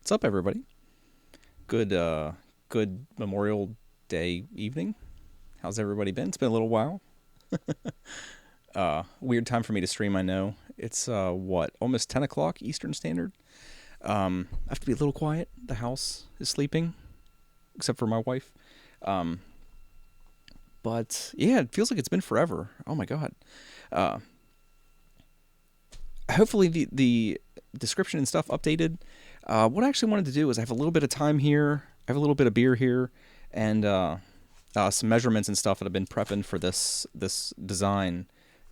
What's up, everybody? Good Memorial Day evening. How's everybody been? It's been a little while. Weird time for me to stream. I know it's almost 10 o'clock Eastern Standard. I have to be a little quiet. The house is sleeping, except for my wife. Um, but yeah, it feels like it's been forever. Oh my god. Uh, Hopefully the description and stuff updated. What I actually wanted to do is I have a little bit of time here. I have a little bit of beer here, and some measurements and stuff that I've been prepping for this design.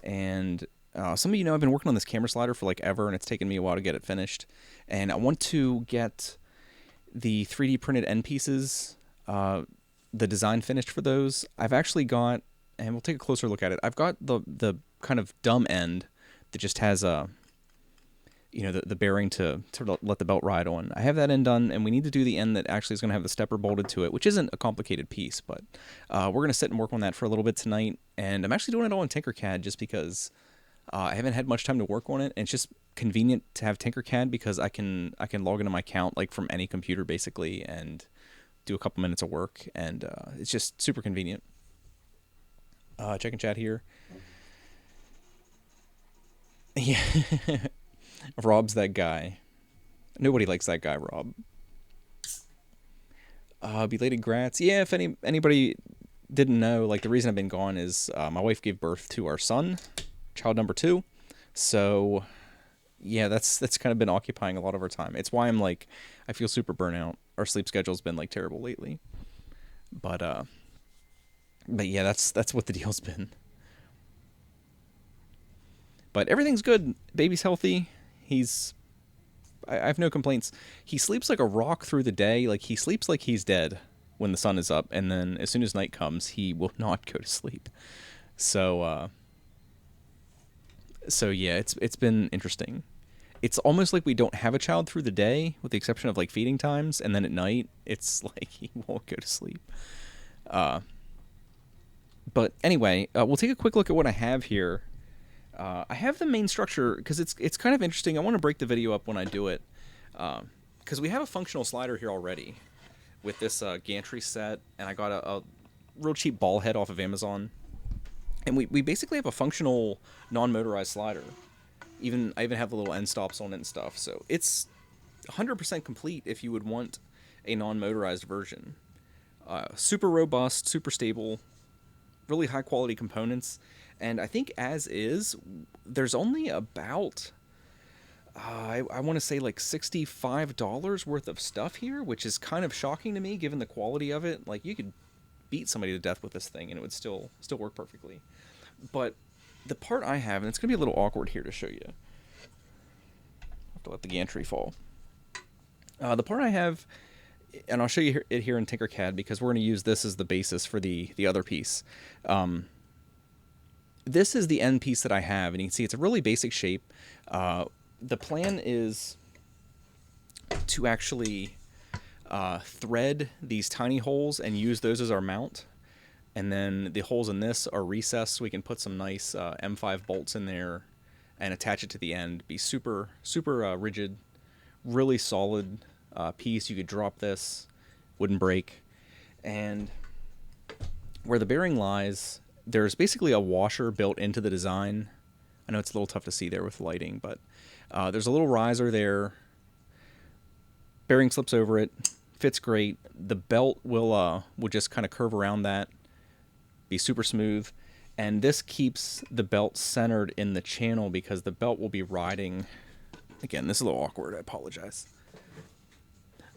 And some of you know I've been working on this camera slider for like ever, and it's taken me a while to get it finished. And I want to get the 3D printed end pieces, the design finished for those. I've actually got, and we'll take a closer look at it. I've got the kind of dumb end that just has a the bearing to let the belt ride on. I have that end done, and we need to do the end that actually is going to have the stepper bolted to it, which isn't a complicated piece, but we're going to sit and work on that for a little bit tonight. And I'm actually doing it all in Tinkercad just because I haven't had much time to work on it, and it's just convenient to have Tinkercad because I can log into my account like from any computer basically and do a couple minutes of work, and it's just super convenient. Checking chat here. Yeah. Rob's that guy. Nobody likes that guy, Rob. Belated grats. Yeah, if anybody didn't know, like the reason I've been gone is my wife gave birth to our son, child number 2. So yeah, that's kind of been occupying a lot of our time. It's why I'm like I feel super burnout. Our sleep schedule's been like terrible lately. But yeah, that's what the deal's been. But everything's good. Baby's healthy. I have no complaints. He sleeps like a rock through the day. Like he sleeps like he's dead when the sun is up, and then as soon as night comes, he will not go to sleep. So yeah, it's been interesting. It's almost like we don't have a child through the day, with the exception of like feeding times, and then at night, it's like he won't go to sleep. Uh, but anyway, we'll take a quick look at what I have here. I have the main structure because it's kind of interesting. I want to break the video up when I do it because we have a functional slider here already with this gantry set, and I got a real cheap ball head off of Amazon, and we basically have a functional non-motorized slider. I even have the little end stops on it and stuff, so it's 100% complete if you would want a non-motorized version. Super robust, super stable, really high quality components. And I think as is, there's only about, I want to say like $65 worth of stuff here, which is kind of shocking to me given the quality of it. Like you could beat somebody to death with this thing and it would still work perfectly. But the part I have, and it's going to be a little awkward here to show you. I have to let the gantry fall. The part I have, and I'll show you it here in Tinkercad because we're going to use this as the basis for the other piece. This is the end piece that I have, and you can see it's a really basic shape. The plan is to actually thread these tiny holes and use those as our mount. And then the holes in this are recessed so we can put some nice M5 bolts in there and attach it to the end. Be super, super rigid, really solid piece. You could drop this, wouldn't break. And where the bearing lies, there's basically a washer built into the design. I know it's a little tough to see there with lighting, but there's a little riser there. Bearing slips over it, fits great. The belt will just kind of curve around that, be super smooth, and this keeps the belt centered in the channel because the belt will be riding. Again, this is a little awkward. I apologize.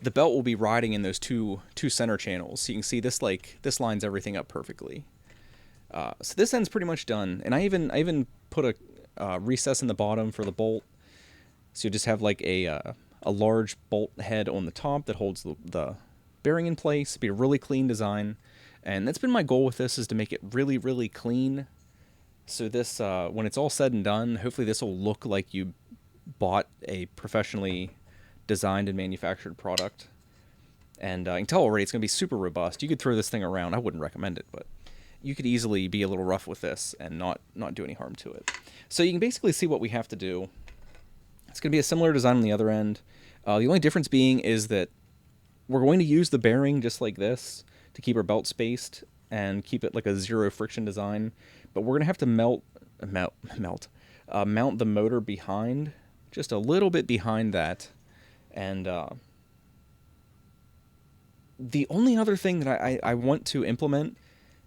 The belt will be riding in those two center channels, so you can see this lines everything up perfectly. So this end's pretty much done, and I even put a recess in the bottom for the bolt, so you just have like a large bolt head on the top that holds the bearing in place. It'd be a really clean design, and that's been my goal with this, is to make it really, really clean. So this, when it's all said and done, hopefully this will look like you bought a professionally designed and manufactured product. And I can tell already it's going to be super robust. You could throw this thing around. I wouldn't recommend it, but you could easily be a little rough with this and not do any harm to it. So you can basically see what we have to do. It's going to be a similar design on the other end. The only difference being is that we're going to use the bearing just like this to keep our belt spaced and keep it like a zero friction design. But we're going to have to mount the motor behind, just a little bit behind that. And the only other thing that I want to implement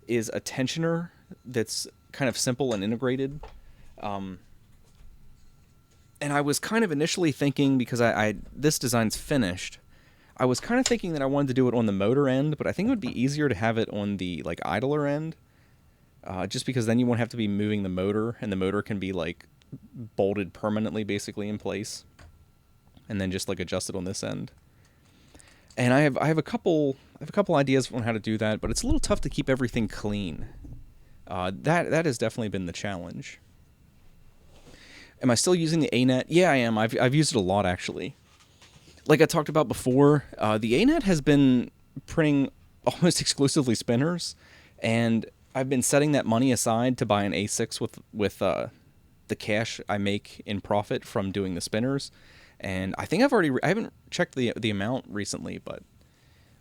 is a tensioner that's kind of simple and integrated. And I was kind of initially thinking, because this design's finished, I was kind of thinking that I wanted to do it on the motor end, but I think it would be easier to have it on the like idler end, just because then you won't have to be moving the motor, and the motor can be like bolted permanently, basically in place, and then just like adjusted on this end. And I have a couple ideas on how to do that, but it's a little tough to keep everything clean. That has definitely been the challenge. Am I still using the A-net? Yeah, I am. I've used it a lot, actually. Like I talked about before, the A-net has been printing almost exclusively spinners, and I've been setting that money aside to buy an A6 with the cash I make in profit from doing the spinners. And I think I haven't checked the amount recently, but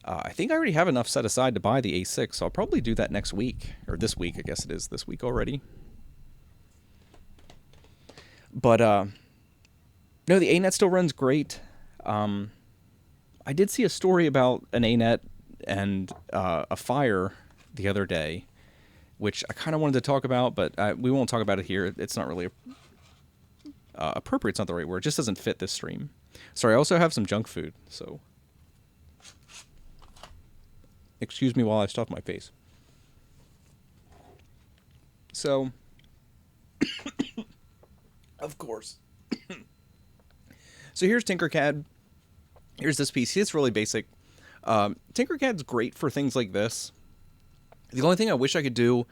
I think I already have enough set aside to buy the A6, so I'll probably do that next week, or this week, I guess it is this week already. But no, the A-net still runs great. I did see a story about an A-net and a fire the other day, which I kind of wanted to talk about, but we won't talk about it here. It's not really appropriate. It's not the right word. It just doesn't fit this stream. Sorry, I also have some junk food, so excuse me while I stuff my face. So, of course. So here's Tinkercad. Here's this piece. It's really basic. Tinkercad's great for things like this. The only thing I wish I could do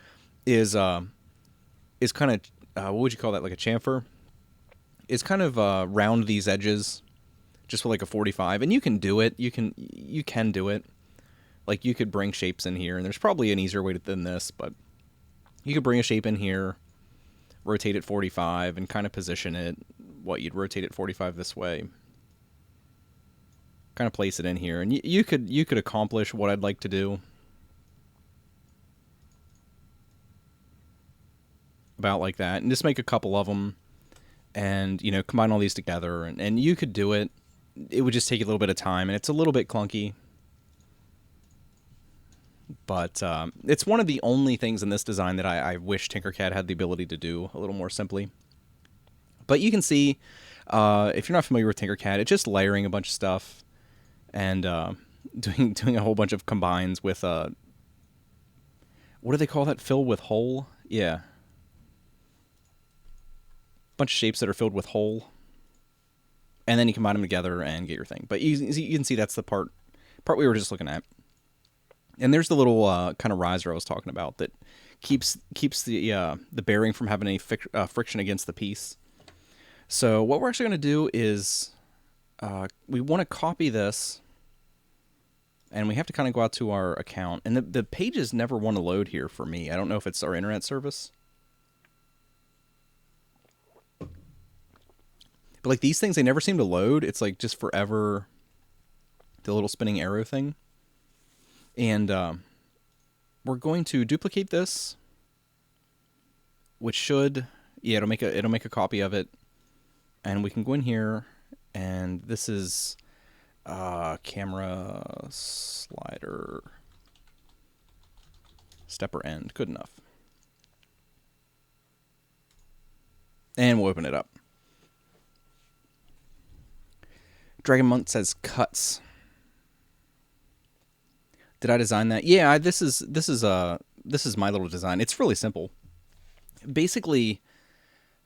is kind of what would you call that? Like a chamfer. Is kind of round these edges, just with like a 45, and you can do it. You can do it. Like you could bring shapes in here, and there's probably an easier way than this, but you could bring a shape in here, rotate it 45, and kind of position it. You'd rotate it 45 this way. Kind of place it in here, and you could accomplish what I'd like to do. About like that, and just make a couple of them, and combine all these together, and you could do it. It would just take a little bit of time, and it's a little bit clunky. But it's one of the only things in this design that I wish Tinkercad had the ability to do a little more simply. But you can see, if you're not familiar with Tinkercad, it's just layering a bunch of stuff and doing a whole bunch of combines with what do they call that? Fill with hole? Yeah. Bunch of shapes that are filled with hole. And then you combine them together and get your thing. But you can see that's the part we were just looking at. And there's the little kind of riser I was talking about that keeps the bearing from having any friction against the piece. So what we're actually going to do is we want to copy this, and we have to kind of go out to our account. And the pages never want to load here for me. I don't know if it's our internet service. But like these things, they never seem to load. It's like just forever the little spinning arrow thing. And we're going to duplicate this, which should, yeah, it'll make a copy of it. And we can go in here, and this is camera slider stepper end. Good enough. And we'll open it up. Dragon Monk says cuts. Did I design that? Yeah, this is my little design. It's really simple. Basically,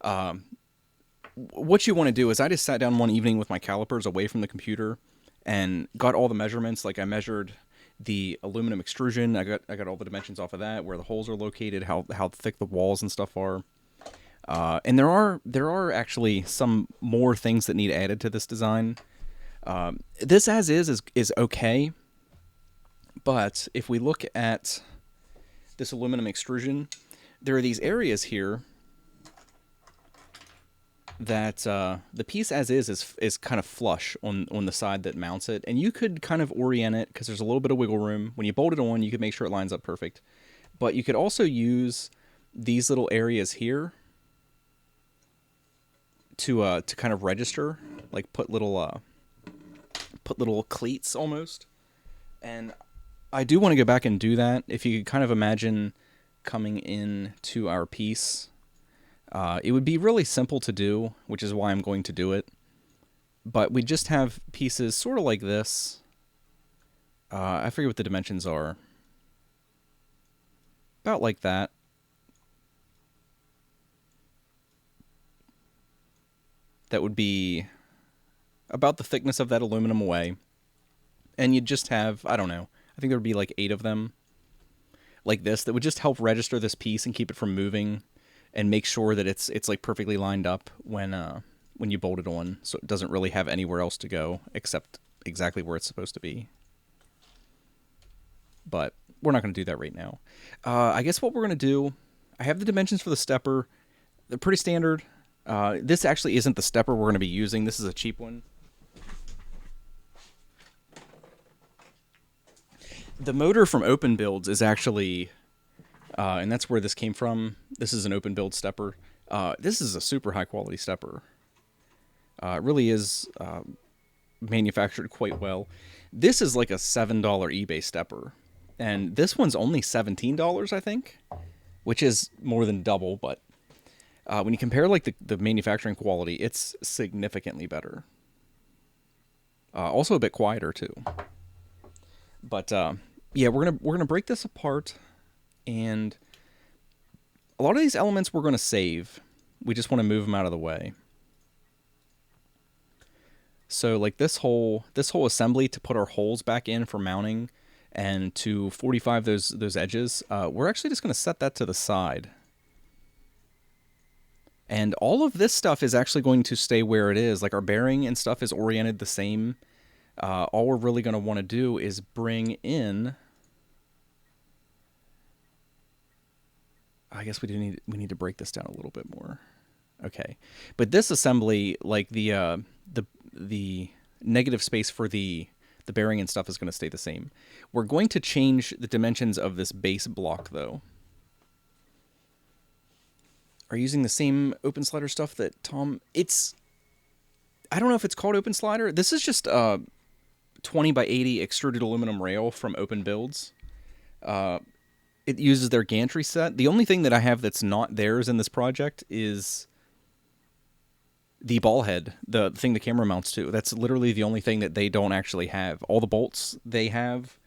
what you want to do is I just sat down one evening with my calipers away from the computer and got all the measurements. Like I measured the aluminum extrusion. I got all the dimensions off of that, where the holes are located, how thick the walls and stuff are. And there are actually some more things that need added to this design. This as is okay. But if we look at this aluminum extrusion, there are these areas here that the piece as is kind of flush on the side that mounts it, and you could kind of orient it because there's a little bit of wiggle room. When you bolt it on, you could make sure it lines up perfect. But you could also use these little areas here to kind of register, like put little cleats almost. And I do want to go back and do that. If you could kind of imagine coming in to our piece, it would be really simple to do, which is why I'm going to do it. But we just have pieces sort of like this. I forget what the dimensions are. About like that. That would be about the thickness of that aluminum away. And you'd just have, I don't know, I think there would be like 8 of them like this that would just help register this piece and keep it from moving and make sure that it's like perfectly lined up when you bolt it on, so it doesn't really have anywhere else to go except exactly where it's supposed to be. But we're not going to do that right now. I guess what we're going to do, I have the dimensions for the stepper. They're pretty standard. This actually isn't the stepper we're going to be using. This is a cheap one. The motor from Open Builds is actually, and that's where this came from. This is an Open Build stepper. This is a super high quality stepper. It really is manufactured quite well. This is like a $7 eBay stepper. And this one's only $17, I think, which is more than double. But when you compare like the manufacturing quality, it's significantly better. Also a bit quieter too. But yeah, we're gonna break this apart, and a lot of these elements we're gonna save. We just want to move them out of the way. So like this whole assembly to put our holes back in for mounting, and to 45 those edges, we're actually just gonna set that to the side. And all of this stuff is actually going to stay where it is. Like our bearing and stuff is oriented the same. All we're really going to want to do is bring in. I guess we need to break this down a little bit more. Okay, but this assembly, like the negative space for the bearing and stuff, is going to stay the same. We're going to change the dimensions of this base block though. Are you using the same open slider stuff that Tom? I don't know if it's called open slider. This is just 20 by 80 extruded aluminum rail from Open Builds. It uses their gantry set. The only thing that I have that's not theirs in this project is the ball head, the thing the camera mounts to. That's literally the only thing that they don't actually have. All the bolts they have,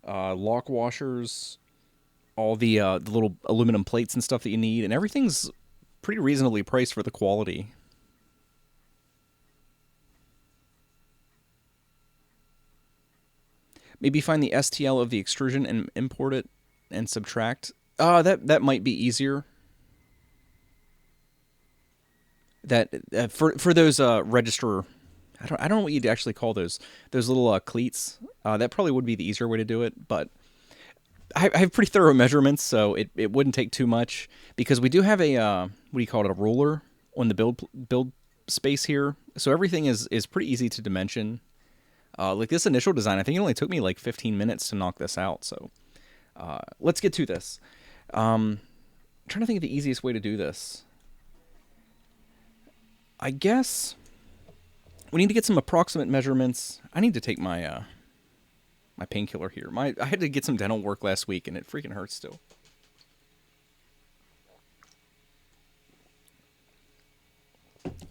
lock washers, all the little aluminum plates and stuff that you need, and everything's pretty reasonably priced for the quality. Maybe find the STL of the extrusion and import it and subtract. That might be easier. That for those register, I don't know what you'd actually call those little cleats. That probably would be the easier way to do it, but I have pretty thorough measurements, so it wouldn't take too much, because we do have a what do you call it, a ruler on the build space here, so everything is pretty easy to dimension. Like this initial design, I think it only took me like 15 minutes to knock this out. So let's get to this. I'm trying to think of the easiest way to do this. I guess we need to get some approximate measurements. I need to take my my painkiller here. I had to get some dental work last week, and it freaking hurts still.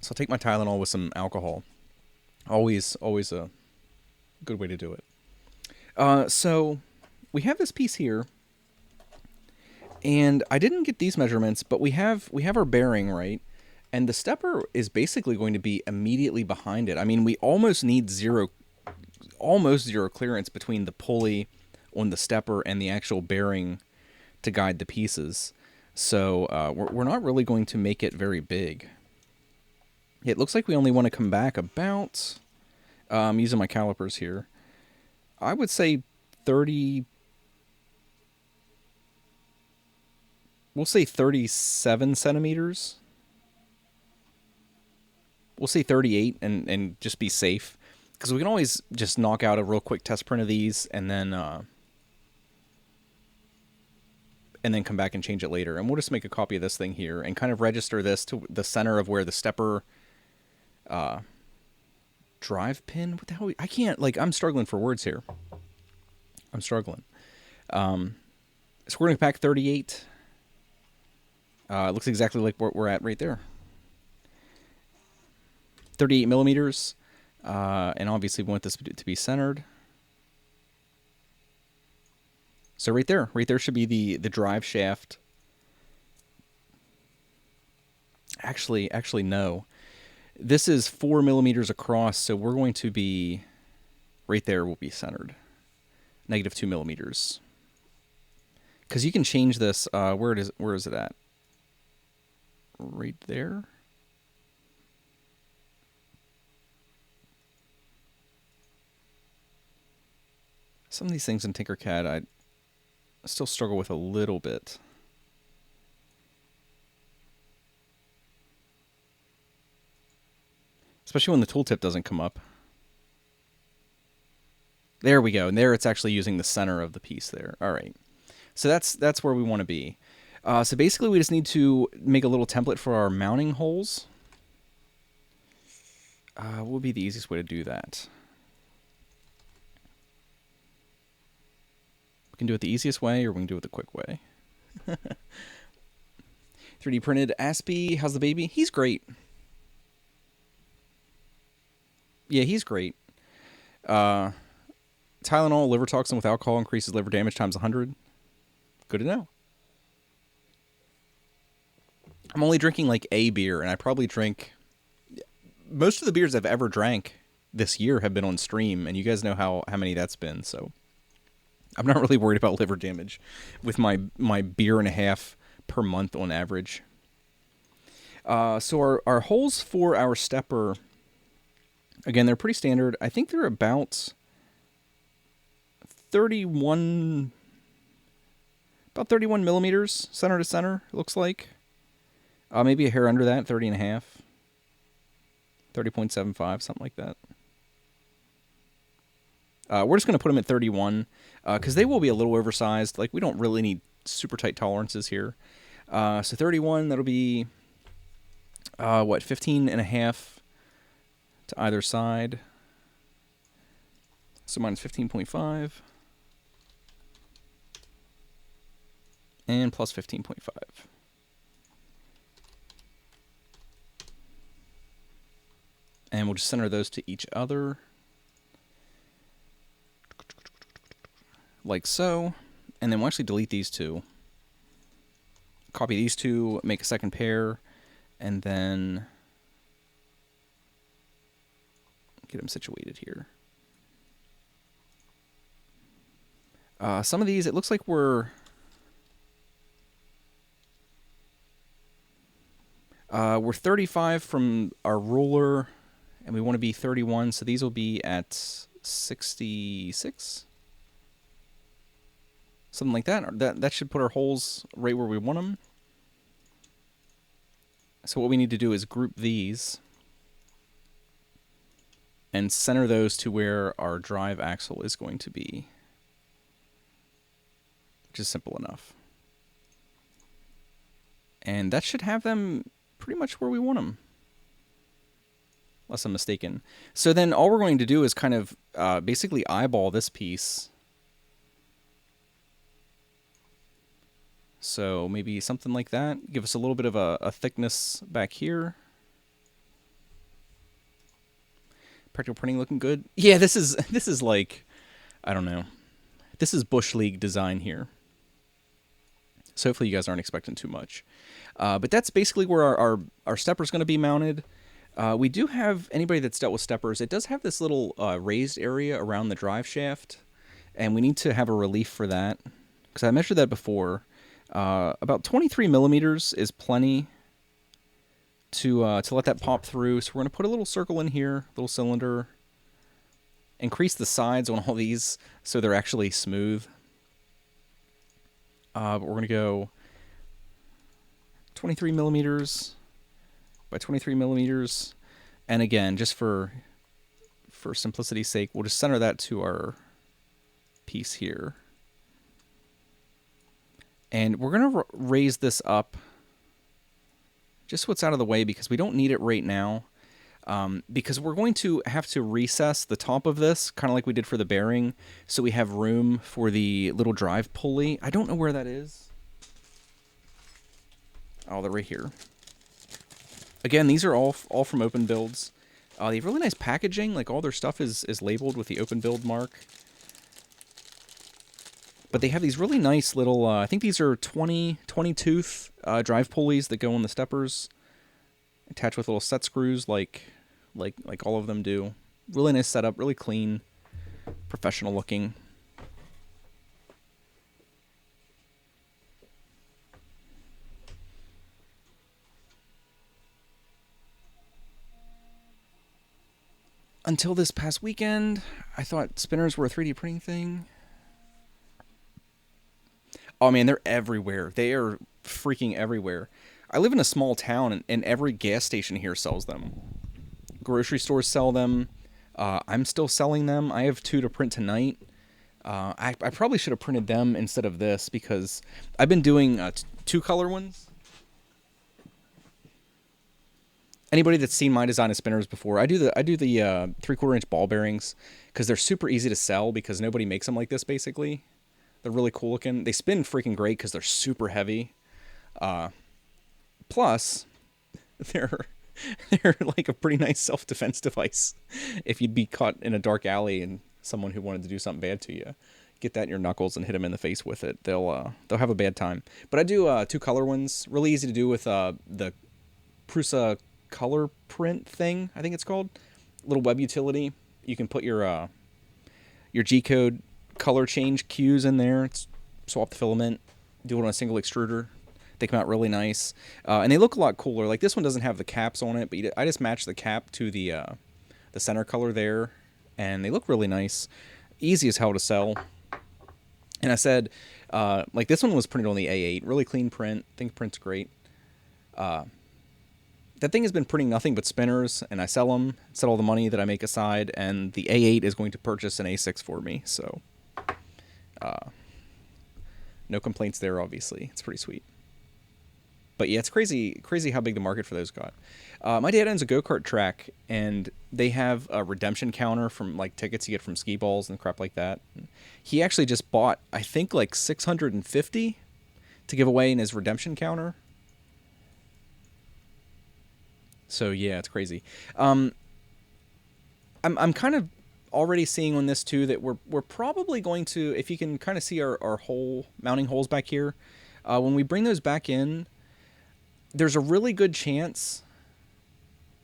So I'll take my Tylenol with some alcohol. Always a good way to do it. So we have this piece here, and I didn't get these measurements, but we have our bearing, right? And the stepper is basically going to be immediately behind it. I mean, we almost need almost zero clearance between the pulley on the stepper and the actual bearing to guide the pieces. So we're not really going to make it very big. It looks like we only want to come back about, I'm using my calipers here, I would say 30, we'll say 37 centimeters. we'll say 38 and just be safe. Because we can always just knock out a real quick test print of these and then come back and change it later. And we'll just make a copy of this thing here and kind of register this to the center of where the stepper drive pin. What the hell? I can't, like, I'm struggling for words here. I'm struggling. So we're going to pack 38. It looks exactly like what we're at right there. 38 millimeters. And obviously we want this to be centered. So right there should be the drive shaft. Actually, no. This is 4 millimeters across, so we're going to be, right there will be centered. -2 millimeters. Because you can change this, where is it at? Right there? Some of these things in Tinkercad I still struggle with a little bit. Especially when the tooltip doesn't come up. There we go. And there it's actually using the center of the piece there. All right. So that's where we want to be. So basically we just need to make a little template for our mounting holes. What would be the easiest way to do that? We can do it the easiest way, or we can do it the quick way. 3D printed Aspie, how's the baby? He's great. Yeah, he's great. Tylenol, liver toxin with alcohol increases liver damage times 100. Good to know. I'm only drinking like a beer, and I probably drink... Most of the beers I've ever drank this year have been on stream, and you guys know how many that's been, so... I'm not really worried about liver damage with my beer and a half per month on average. So our holes for our stepper, again, they're pretty standard. I think they're about 31 millimeters center to center, it looks like. Maybe a hair under that, 30 and a half. 30.75, something like that. We're just going to put them at 31 because they will be a little oversized. Like, we don't really need super tight tolerances here. So 31, that'll be, 15 and a half to either side. So minus 15.5. And plus 15.5. And we'll just center those to each other. Like so. And then we'll actually delete these two. Copy these two, make a second pair, and then get them situated here. Some of these, it looks like we're we're 35 from our ruler, and we want to be 31, so these will be at 66. Something like that. That should put our holes right where we want them. So what we need to do is group these and center those to where our drive axle is going to be, which is simple enough. And that should have them pretty much where we want them, unless I'm mistaken. So then all we're going to do is kind of basically eyeball this piece. So maybe something like that. Give us a little bit of a thickness back here. Practical printing looking good. Yeah, this is like, I don't know. This is Bush League design here. So hopefully you guys aren't expecting too much. But that's basically where our stepper is going to be mounted. We do have, anybody that's dealt with steppers, it does have this little raised area around the drive shaft. And we need to have a relief for that. Because I measured that before. About 23 millimeters is plenty to let that pop through. So we're going to put a little circle in here, little cylinder. Increase the sides on all these so they're actually smooth. But we're going to go 23 millimeters by 23 millimeters. And again, just for simplicity's sake, we'll just center that to our piece here. And we're going to raise this up just so it's out of the way because we don't need it right now. Because we're going to have to recess the top of this, kind of like we did for the bearing, so we have room for the little drive pulley. I don't know where that is. Oh, they're right here. Again, these are all from open builds. They have really nice packaging. Like, all their stuff is labeled with the open build mark. But they have these really nice little, I think these are 20 tooth drive pulleys that go on the steppers. Attached with little set screws like all of them do. Really nice setup, really clean, professional looking. Until this past weekend, I thought spinners were a 3D printing thing. Oh man, they're everywhere. They are freaking everywhere. I live in a small town, and every gas station here sells them. Grocery stores sell them. I'm still selling them. I have 2 to print tonight. I probably should have printed them instead of this because I've been doing 2-color ones. Anybody that's seen my design of spinners before, I do the 3/4 inch ball bearings because they're super easy to sell because nobody makes them like this. Basically, they're really cool looking. They spin freaking great because they're super heavy. Plus, they're like a pretty nice self-defense device. If you'd be caught in a dark alley and someone who wanted to do something bad to you, get that in your knuckles and hit them in the face with it. They'll have a bad time. But I do 2-color ones. Really easy to do with the Prusa color print thing, I think it's called. Little web utility. You can put your G-code color change cues in there. Swap the filament. Do it on a single extruder. They come out really nice, and they look a lot cooler. Like this one doesn't have the caps on it, but I just matched the cap to the center color there, and they look really nice. Easy as hell to sell. And I said, like this one was printed on the A8, really clean print. I think print's great. That thing has been printing nothing but spinners, and I sell them, set all the money that I make aside, and the A8 is going to purchase an A6 for me. So, no complaints there. Obviously, it's pretty sweet. But yeah, it's crazy how big the market for those got. My dad owns a go-kart track, and they have a redemption counter from like tickets you get from skee balls and crap like that. He actually just bought, I think, like 650 to give away in his redemption counter. So yeah, it's crazy. I'm kind of already seeing on this too that we're probably going to, if you can kind of see our hole mounting holes back here, when we bring those back in, there's a really good chance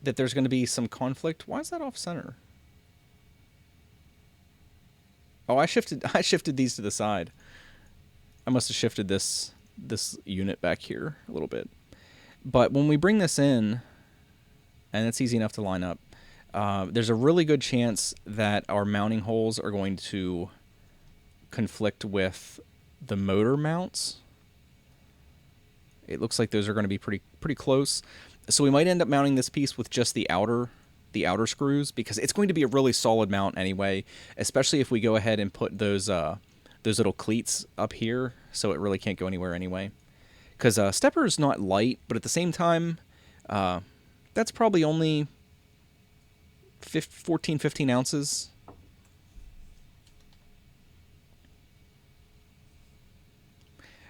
that there's going to be some conflict. Why is that off center? Oh, I shifted these to the side. I must have shifted this unit back here a little bit. But when we bring this in, and it's easy enough to line up, there's a really good chance that our mounting holes are going to conflict with the motor mounts. It looks like those are going to be pretty close. So we might end up mounting this piece with just the outer screws because it's going to be a really solid mount anyway, especially if we go ahead and put those little cleats up here, so it really can't go anywhere anyway. Because stepper is not light, but at the same time, that's probably only 14, 15 ounces.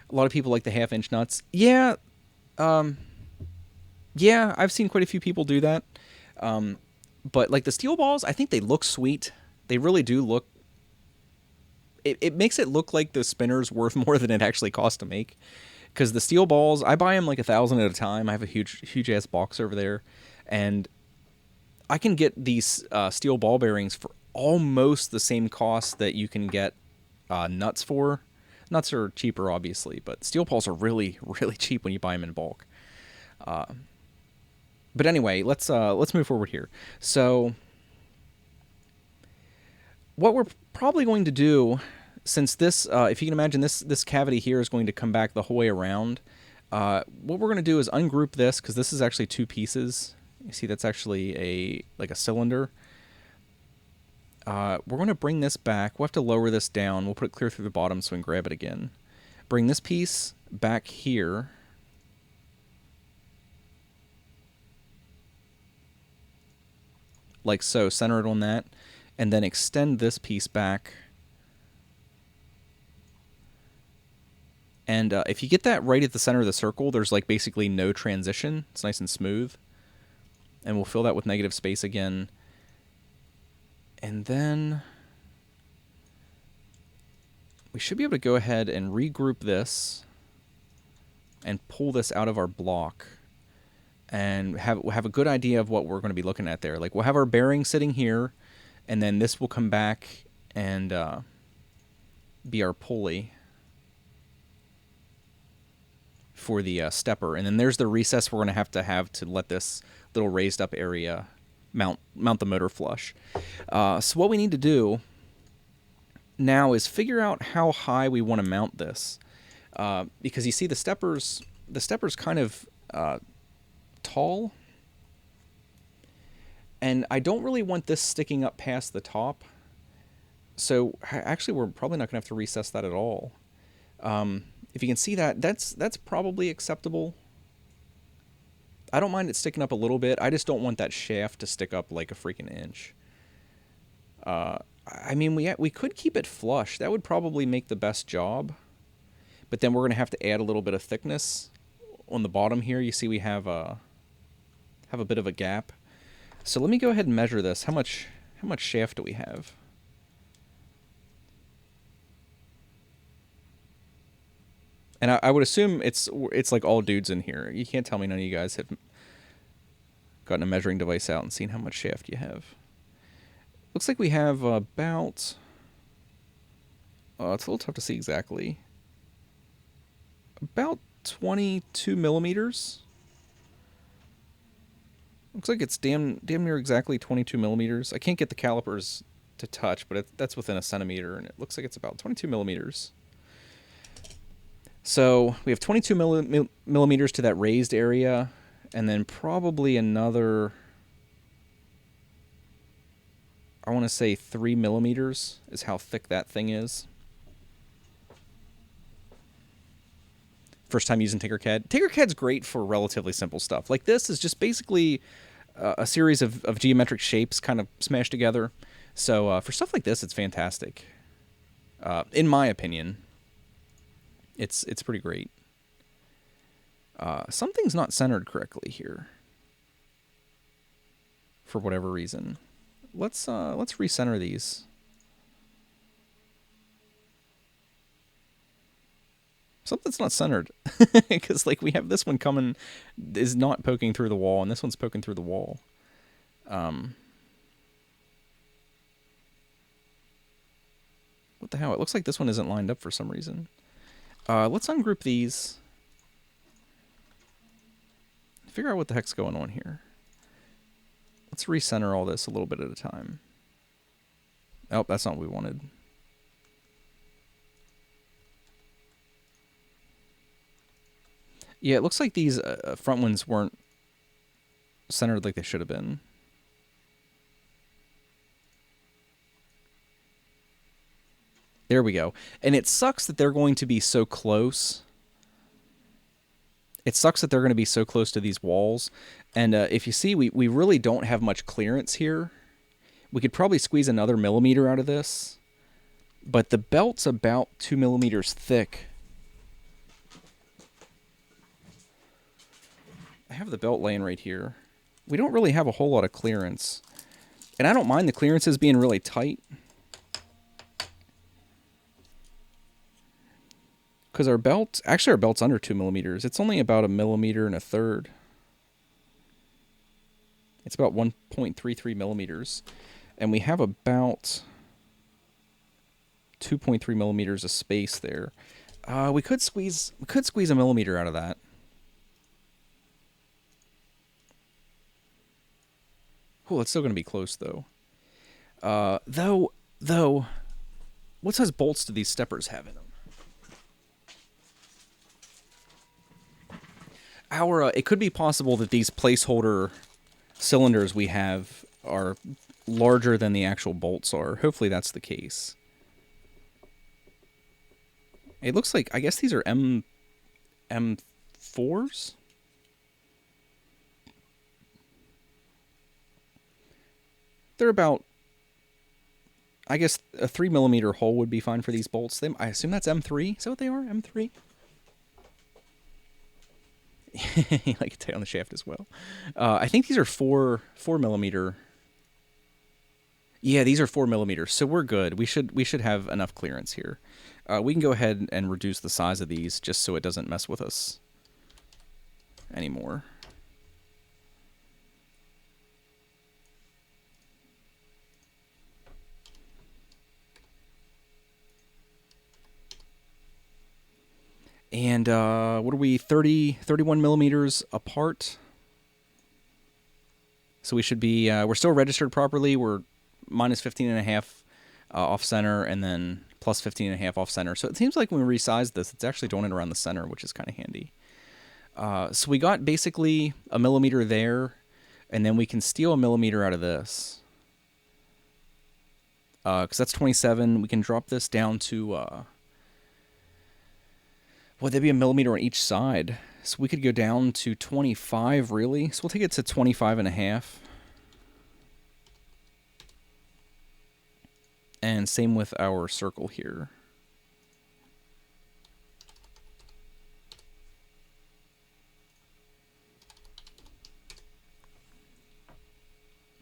A lot of people like the 1/2-inch nuts. Yeah, yeah, I've seen quite a few people do that. But like the steel balls, I think they look sweet. They really do look. It makes it look like the spinner's worth more than it actually costs to make. Because the steel balls, I buy them like 1,000 at a time. I have a huge ass box over there, and I can get these steel ball bearings for almost the same cost that you can get nuts for. Nuts are cheaper, obviously, but steel balls are really cheap when you buy them in bulk. But anyway, let's move forward here. So, what we're probably going to do, since this, if you can imagine, this cavity here is going to come back the whole way around. What we're going to do is ungroup this, because this is actually 2 pieces. You see that's actually like a cylinder. We're going to bring this back. We'll have to lower this down. We'll put it clear through the bottom so we can grab it again. Bring this piece back here. Like so, center it on that. And then extend this piece back. And if you get that right at the center of the circle, there's like basically no transition. It's nice and smooth. And we'll fill that with negative space again. And then we should be able to go ahead and regroup this and pull this out of our block and have a good idea of what we're going to be looking at there. Like we'll have our bearing sitting here, and then this will come back and be our pulley for the stepper. And then there's the recess we're going to have to let this little raised up area mount the motor flush. So what we need to do now is figure out how high we want to mount this, because you see the stepper's kind of tall, and I don't really want this sticking up past the top. So actually we're probably not going to have to recess that at all. If you can see that, that's probably acceptable. I don't mind it sticking up a little bit. I just don't want that shaft to stick up like a freaking inch. I mean, we could keep it flush. That would probably make the best job. But then we're going to have to add a little bit of thickness on the bottom here. You see we have a bit of a gap. So let me go ahead and measure this. How much shaft do we have? And I would assume it's like all dudes in here. You can't tell me none of you guys have gotten a measuring device out and seen how much shaft you have. Looks like we have about... it's a little tough to see exactly. About 22 millimeters. Looks like it's damn near exactly 22 millimeters. I can't get the calipers to touch, but that's within a centimeter, and it looks like it's about 22 millimeters. So we have 22 millimeters to that raised area, and then probably another, I want to say 3 millimeters is how thick that thing is. First time using Tinkercad. Tinkercad's great for relatively simple stuff. Like this is just basically a series of geometric shapes kind of smashed together. So for stuff like this, it's fantastic. In my opinion. It's pretty great. Something's not centered correctly here. For whatever reason. Let's recenter these. Something's not centered. Because like we have this one coming, is not poking through the wall, and this one's poking through the wall. What the hell? It looks like this one isn't lined up for some reason. Let's ungroup these. Figure out what the heck's going on here. Let's recenter all this a little bit at a time. Oh, that's not what we wanted. Yeah, it looks like these front ones weren't centered like they should have been. There we go. And it sucks that they're going to be so close. It sucks that they're going to be so close to these walls. And if you see, we really don't have much clearance here. We could probably squeeze another millimeter out of this. But the belt's about 2 millimeters thick. I have the belt laying right here. We don't really have a whole lot of clearance. And I don't mind the clearances being really tight. Because our belt, actually our belt's under 2 millimeters. It's only about 1.33 millimeters. It's about 1.33 millimeters. And we have about 2.3 millimeters of space there. We could squeeze a millimeter out of that. Oh, it's still going to be close though. Though, what size bolts do these steppers have in them? It could be possible that these placeholder cylinders we have are larger than the actual bolts are. Hopefully that's the case. It looks like, I guess these are M4s? They're about, I guess a 3mm hole would be fine for these bolts. I assume that's M3. Is that what they are? M3? Like tight on the shaft as well. I think these are 4mm. Yeah, these are 4mm, so we're good. We should have enough clearance here. We can go ahead and reduce the size of these just so it doesn't mess with us anymore. And what are we, 31mm apart? So we should be, we're still registered properly. We're minus 15.5 off center, and then plus 15.5 off center. So it seems like when we resize this, it's actually doing it around the center, which is kind of handy. So we got basically a millimeter there, and then we can steal a millimeter out of this. Because that's 27. We can drop this down to, would there be a millimeter on each side? So we could go down to 25, really. So we'll take it to 25.5. And same with our circle here.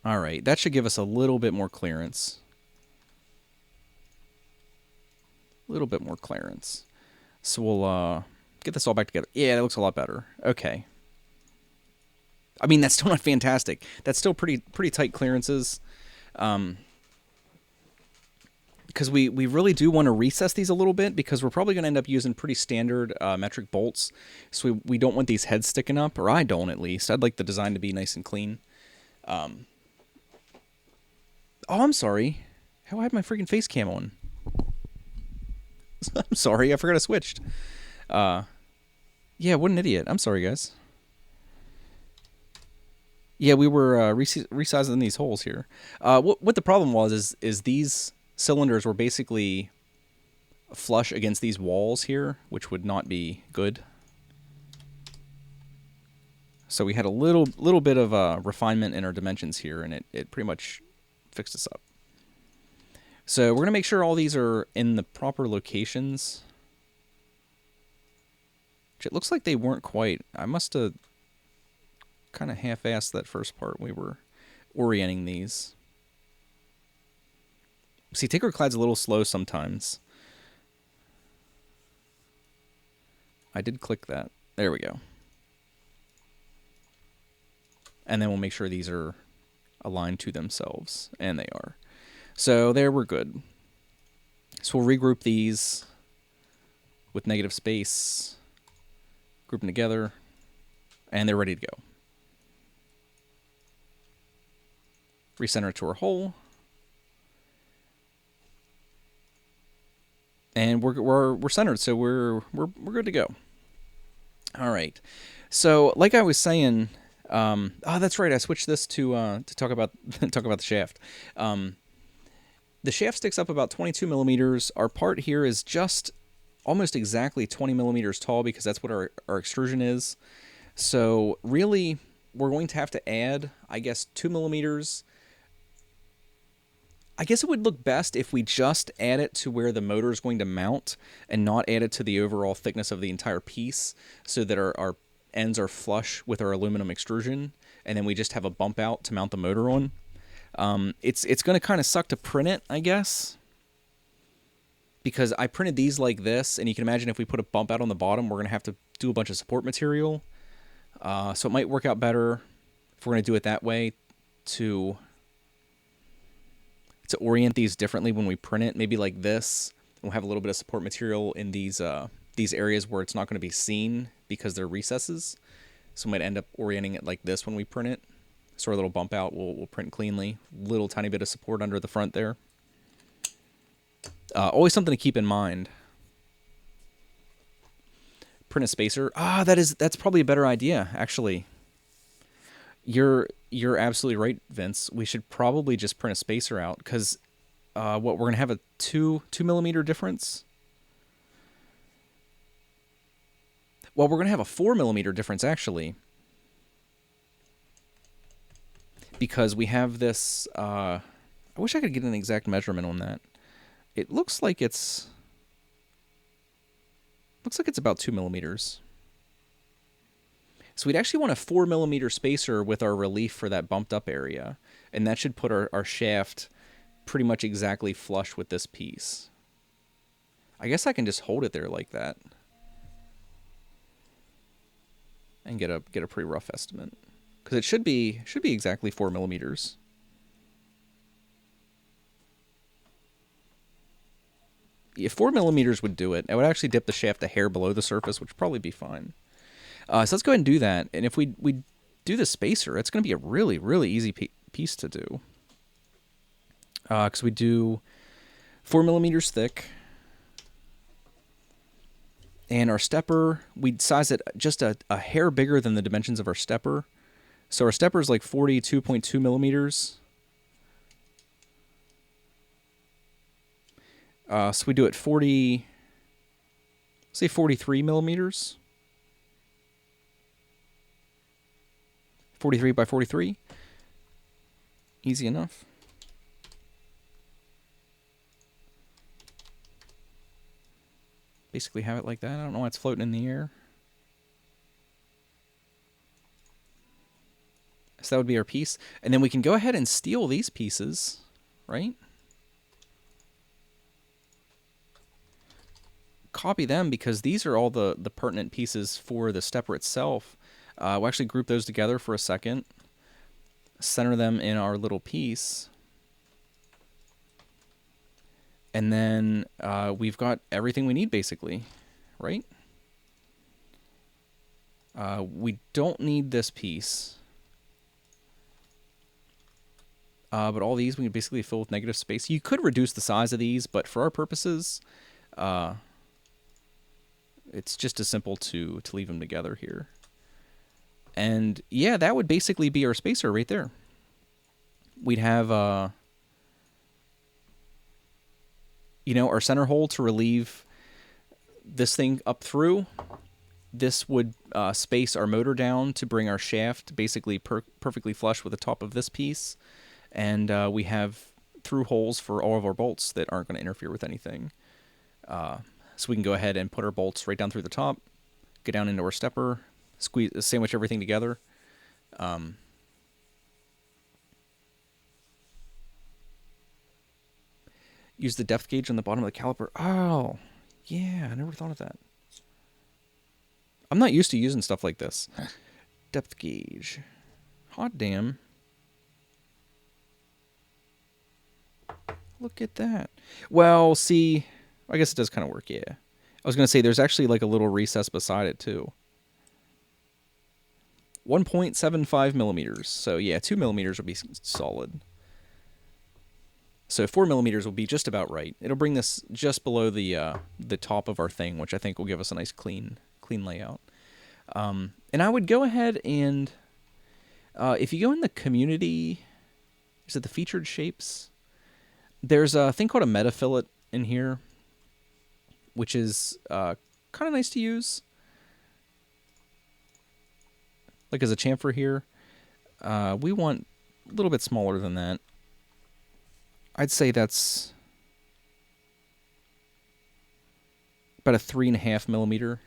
All right, that should give us a little bit more clearance. A little bit more clearance. So we'll get this all back together. Yeah, that looks a lot better. Okay. I mean, that's still not fantastic. That's still pretty tight clearances. Because we really do want to recess these a little bit, because we're probably going to end up using pretty standard metric bolts. So we don't want these heads sticking up, or I don't at least. I'd like the design to be nice and clean. Oh, I'm sorry. How I have my freaking face cam on? I'm sorry, I forgot I switched. Yeah, what an idiot. I'm sorry, guys. Yeah, we were resizing these holes here. What the problem was is these cylinders were basically flush against these walls here, which would not be good. So we had a little bit of refinement in our dimensions here, and it pretty much fixed us up. So we're going to make sure all these are in the proper locations. Which it looks like they weren't quite. I must have kind of half-assed that first part. We were orienting these. See, Tinkercad's a little slow sometimes. I did click that. There we go. And then we'll make sure these are aligned to themselves. And they are. So there, we're good. So we'll regroup these with negative space. Group them together. And they're ready to go. Recenter it to our hole. And we're centered, so we're good to go. All right. So like I was saying, oh, that's right. I switched this to talk about the shaft. The shaft sticks up about 22 millimeters. Our part here is just almost exactly 20 millimeters tall, because that's what our extrusion is. So really, we're going to have to add, I guess, 2 millimeters. I guess it would look best if we just add it to where the motor is going to mount and not add it to the overall thickness of the entire piece, so that our ends are flush with our aluminum extrusion, and then we just have a bump out to mount the motor on. It's going to kind of suck to print it, I guess, because I printed these like this, and you can imagine if we put a bump out on the bottom, we're going to have to do a bunch of support material. So it might work out better if we're going to do it that way to orient these differently when we print it, maybe like this. We'll have a little bit of support material in these areas where it's not going to be seen because they're recesses. So we might end up orienting it like this when we print it. So our little bump out will print cleanly. Little tiny bit of support under the front there. Always something to keep in mind. Print a spacer. That's probably a better idea, actually. You're absolutely right, Vince. We should probably just print a spacer out because what we're gonna have a 2 millimeter difference. Well, we're gonna have a 4 millimeter difference actually because we have this. I wish I could get an exact measurement on that. It looks like it's about 2 millimeters. So we'd actually want a 4 millimeter spacer with our relief for that bumped up area. And that should put our shaft pretty much exactly flush with this piece. I guess I can just hold it there like that. And get a pretty rough estimate. Because it should be exactly 4 millimeters. If 4 millimeters would do it, I would actually dip the shaft a hair below the surface, which would probably be fine. So let's go ahead and do that. And if we do the spacer, it's going to be a really, really easy piece to do. Because we do 4 millimeters thick. And our stepper, we'd size it just a hair bigger than the dimensions of our stepper. So our stepper is like 42.2 millimeters. So we do it 43 millimeters. 43 by 43. Easy enough. Basically have it like that. I don't know why it's floating in the air. So that would be our piece. And then we can go ahead and steal these pieces, right? Copy them because these are all the pertinent pieces for the stepper itself. We'll actually group those together for a second. Center them in our little piece. And then we've got everything we need basically, right? We don't need this piece. But all these we can basically fill with negative space. You could reduce the size of these, but for our purposes, it's just as simple to leave them together here. And yeah, that would basically be our spacer right there. We'd have, our center hole to relieve this thing up through. This would space our motor down to bring our shaft basically perfectly flush with the top of this piece. And we have through holes for all of our bolts that aren't going to interfere with anything. So we can go ahead and put our bolts right down through the top, get down into our stepper, sandwich everything together. Use the depth gauge on the bottom of the caliper. Oh, yeah, I never thought of that. I'm not used to using stuff like this. Depth gauge. Hot damn. Look at that. Well, see, I guess it does kind of work, yeah. I was going to say there's actually like a little recess beside it too. 1.75 millimeters. So yeah, 2 millimeters will be solid. So 4 millimeters will be just about right. It'll bring this just below the top of our thing, which I think will give us a nice clean layout. And I would go ahead and if you go in the community, is it the featured shapes? There's a thing called a meta fillet in here, which is kind of nice to use. Like as a chamfer here. We want a little bit smaller than that. I'd say that's about a 3.5 millimeter.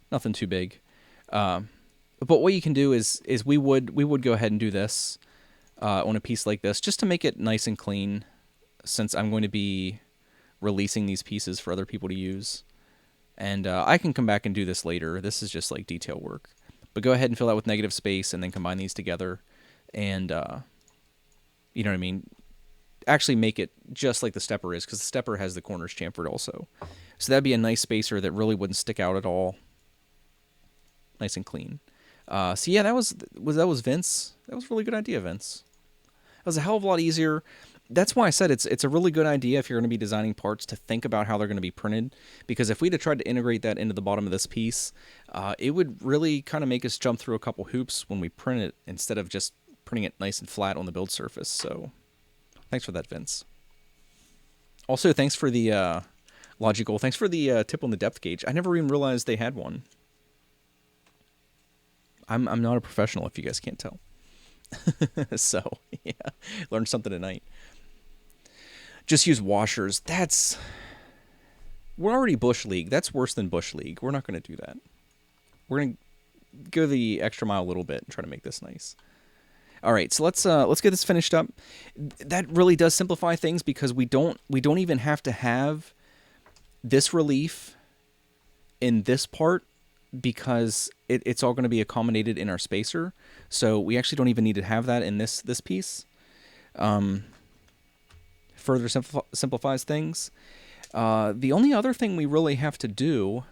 Nothing too big. But what you can do is we would go ahead and do this on a piece like this just to make it nice and clean, since I'm going to be releasing these pieces for other people to use. And I can come back and do this later. This is just like detail work. But go ahead and fill that with negative space and then combine these together. And, you know what I mean? Actually make it just like the stepper is, because the stepper has the corners chamfered also. So that'd be a nice spacer that really wouldn't stick out at all. Nice and clean. So yeah, that was Vince. That was a really good idea, Vince. That was a hell of a lot easier. that's why I said it's a really good idea if you're going to be designing parts to think about how they're going to be printed, because if we'd have tried to integrate that into the bottom of this piece, it would really kind of make us jump through a couple hoops when we print it instead of just printing it nice and flat on the build surface. So thanks for that, Vince. Also, thanks for the Logical. Thanks for the tip on the depth gauge. I never even realized they had one. I'm not a professional, if you guys can't tell. So, yeah, learned something tonight. Just use washers. We're already Bush League. That's worse than Bush League. We're not going to do that. We're going to go the extra mile a little bit and try to make this nice. All right, so let's get this finished up. That really does simplify things because we don't even have to have this relief in this part because it's all going to be accommodated in our spacer. So we actually don't even need to have that in this piece. Further simplifies things. The only other thing we really have to do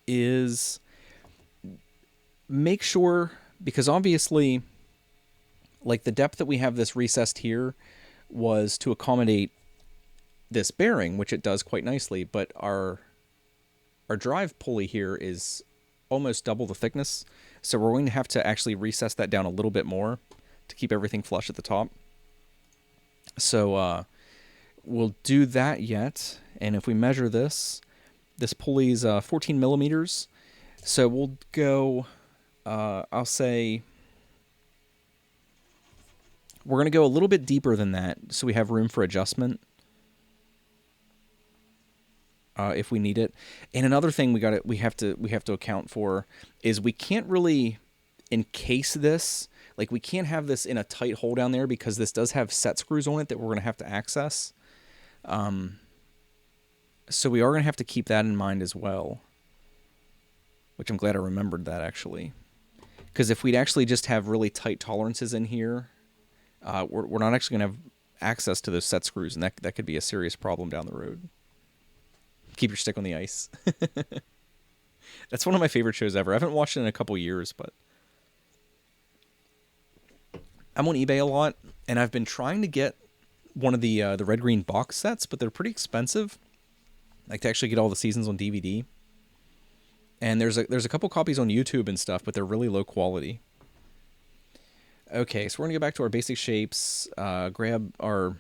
is make sure, because obviously, like the depth that we have this recessed here was to accommodate this bearing, which it does quite nicely, but our drive pulley here is almost double the thickness, so we're going to have to actually recess that down a little bit more to keep everything flush at the top. So we'll do that yet, and if we measure this pulley's 14 millimeters, so we'll go, I'll say, we're going to go a little bit deeper than that so we have room for adjustment if we need it. And another thing we have to account for is we can't really encase this. Like, we can't have this in a tight hole down there because this does have set screws on it that we're going to have to access. So we are going to have to keep that in mind as well, which I'm glad I remembered that, actually. Because if we'd actually just have really tight tolerances in here, we're not actually going to have access to those set screws, and that could be a serious problem down the road. Keep your stick on the ice. That's one of my favorite shows ever. I haven't watched it in a couple years, but I'm on eBay a lot, and I've been trying to get one of the red green box sets, but they're pretty expensive. Like, to actually get all the seasons on DVD. And there's a couple copies on YouTube and stuff, but they're really low quality. Okay, so we're gonna go back to our basic shapes. Grab our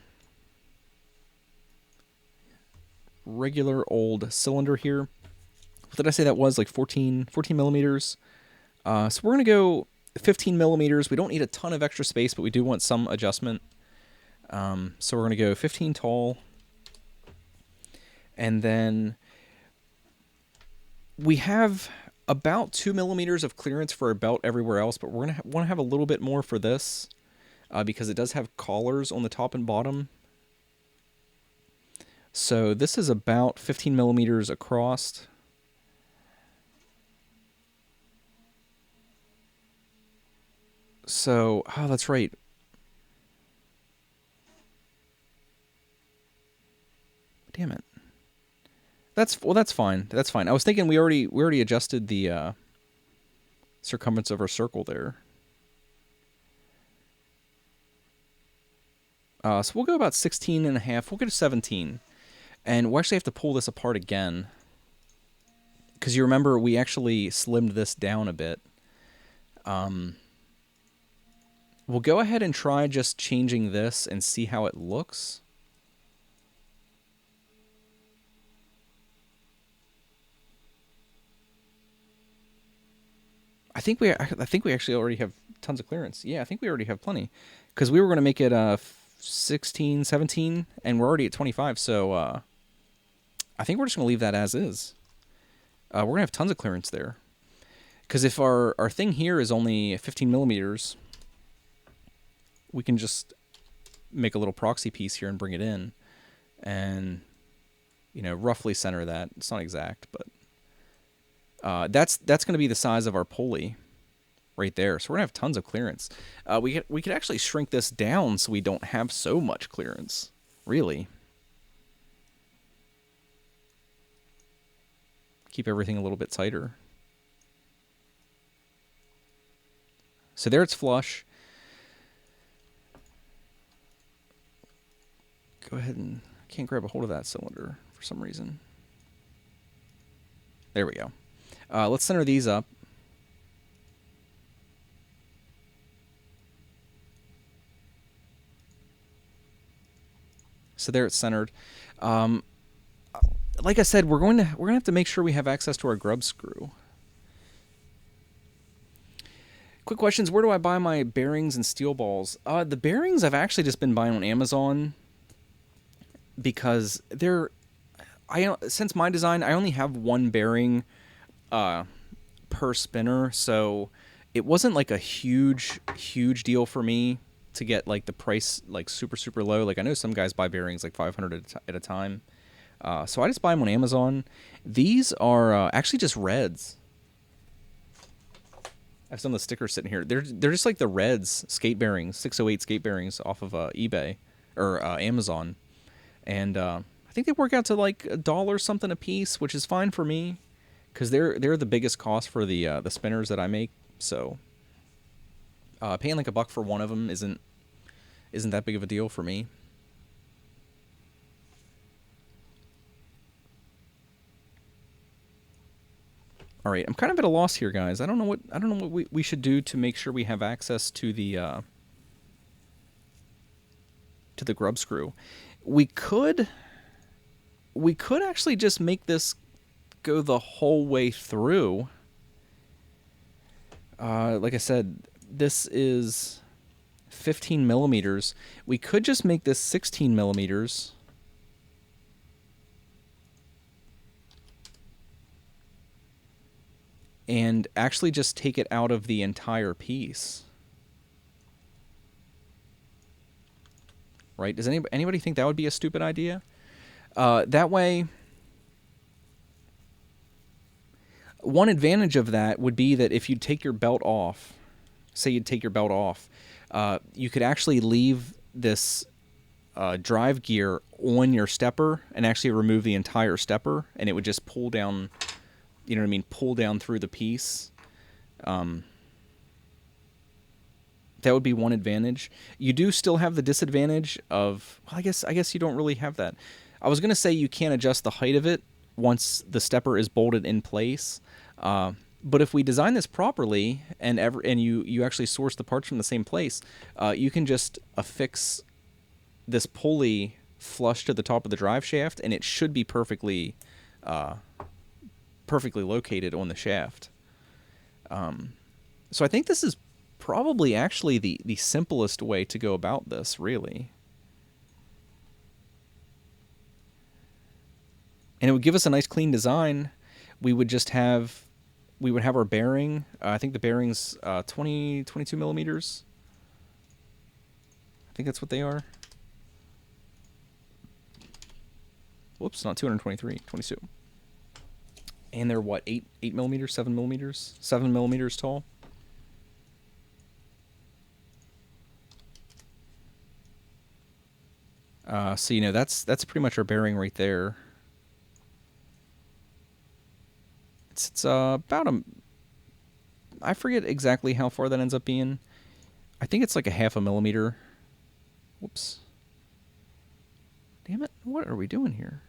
regular old cylinder here. What did I say that was? Like 14 millimeters. So we're going to go 15 millimeters. We don't need a ton of extra space, but we do want some adjustment. So we're going to go 15 tall. And then we have about 2 millimeters of clearance for our belt everywhere else, but we're going to want to have a little bit more for this because it does have collars on the top and bottom. So this is about 15 millimeters across. So, oh, that's right. Damn it. That's fine. That's fine. I was thinking we already adjusted the circumference of our circle there. So we'll go about 16 and a half. We'll go to 17. And we'll actually have to pull this apart again. Because you remember, we actually slimmed this down a bit. We'll go ahead and try just changing this and see how it looks. I think we actually already have tons of clearance. Yeah, I think we already have plenty. Because we were going to make it 16, 17, and we're already at 25, so I think we're just going to leave that as is. We're going to have tons of clearance there. Because if our thing here is only 15 millimeters, we can just make a little proxy piece here and bring it in. And, you know, roughly center that. It's not exact, but that's going to be the size of our pulley right there. So we're going to have tons of clearance. We could actually shrink this down so we don't have so much clearance, really. Keep everything a little bit tighter. So there it's flush. go ahead and... I can't grab a hold of that cylinder for some reason. There we go. Let's center these up. So there it's centered. Like I said, we're gonna have to make sure we have access to our grub screw. Quick questions: where do I buy my bearings and steel balls? The bearings I've actually just been buying on Amazon because they're... since my design, I only have one bearing per spinner, so it wasn't like a huge deal for me to get like the price like super low. Like I know some guys buy bearings like 500 at a time, so I just buy them on Amazon. These are actually just reds. I have some of the stickers sitting here. They're just like the reds skate bearings, 608 skate bearings off of eBay or Amazon, and I think they work out to like $1 something a piece, which is fine for me because they're the biggest cost for the spinners that I make. So paying like $1 for one of them isn't that big of a deal for me. All right, I'm kind of at a loss here, guys. I don't know what we should do to make sure we have access to the grub screw. We could actually just make this go the whole way through. Like I said, this is 15 millimeters. We could just make this 16 millimeters. And actually just take it out of the entire piece. Right? Does anybody think that would be a stupid idea? That way, one advantage of that would be that if you take your belt off, say you'd take your belt off, you could actually leave this drive gear on your stepper and actually remove the entire stepper, and it would just pull down, you know what I mean, pull down through the piece. That would be one advantage. You do still have the disadvantage of, well, I guess you don't really have that. I was going to say you can't adjust the height of it once the stepper is bolted in place. But if we design this properly and you actually source the parts from the same place, you can just affix this pulley flush to the top of the drive shaft, and it should be perfectly located on the shaft. So I think this is probably actually the simplest way to go about this, really. And it would give us a nice clean design. We would have our bearing. I think the bearing's 22 millimeters. I think that's what they are. Whoops, not 223, 22. And they're what, 8 millimeters, 7 millimeters? 7 millimeters tall. So, you know, that's pretty much our bearing right there. It's about I forget exactly how far that ends up being. I think it's like a 0.5 millimeter. Whoops. Damn it, what are we doing here?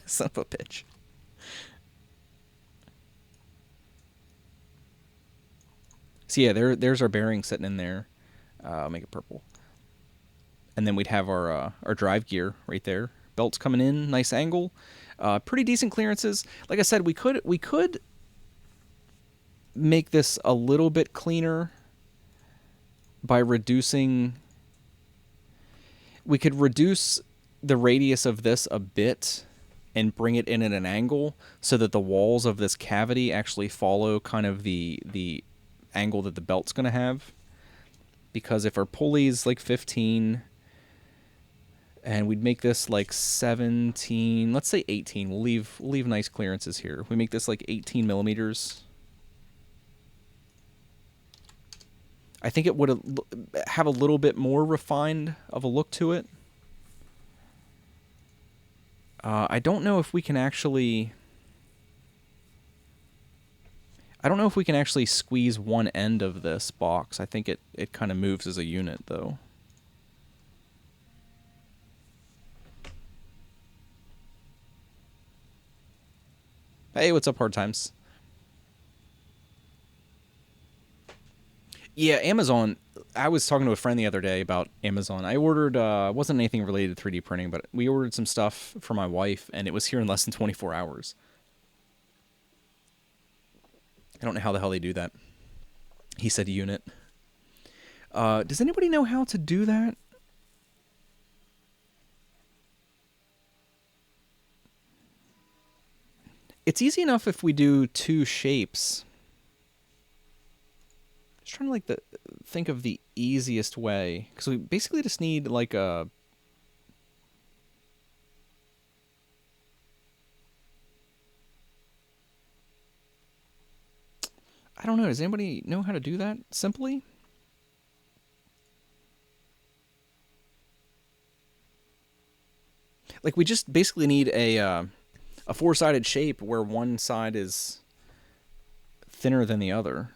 Son of a bitch. So yeah, there's our bearing sitting in there. I'll make it purple. And then we'd have our drive gear right there. Belts coming in, nice angle. Pretty decent clearances. Like I said, we could make this a little bit cleaner by reducing... We could reduce the radius of this a bit and bring it in at an angle so that the walls of this cavity actually follow kind of the angle that the belt's going to have. Because if our pulley's like 15 and we'd make this like 17, let's say 18, we'll leave nice clearances here. If we make this like 18 millimeters, I think it would have a little bit more refined of a look to it. I don't know if we can actually... I don't know if we can actually squeeze one end of this box. I think it kind of moves as a unit, though. Hey, what's up, Hard Times? Yeah, Amazon. I was talking to a friend the other day about Amazon. I ordered, wasn't anything related to 3D printing, but we ordered some stuff for my wife, and it was here in less than 24 hours. I don't know how the hell they do that. He said unit. Does anybody know how to do that? It's easy enough if we do two shapes. Just trying to think of the easiest way, because we basically just need like a. I don't know. Does anybody know how to do that simply? Like we just basically need a four-sided shape where one side is thinner than the other.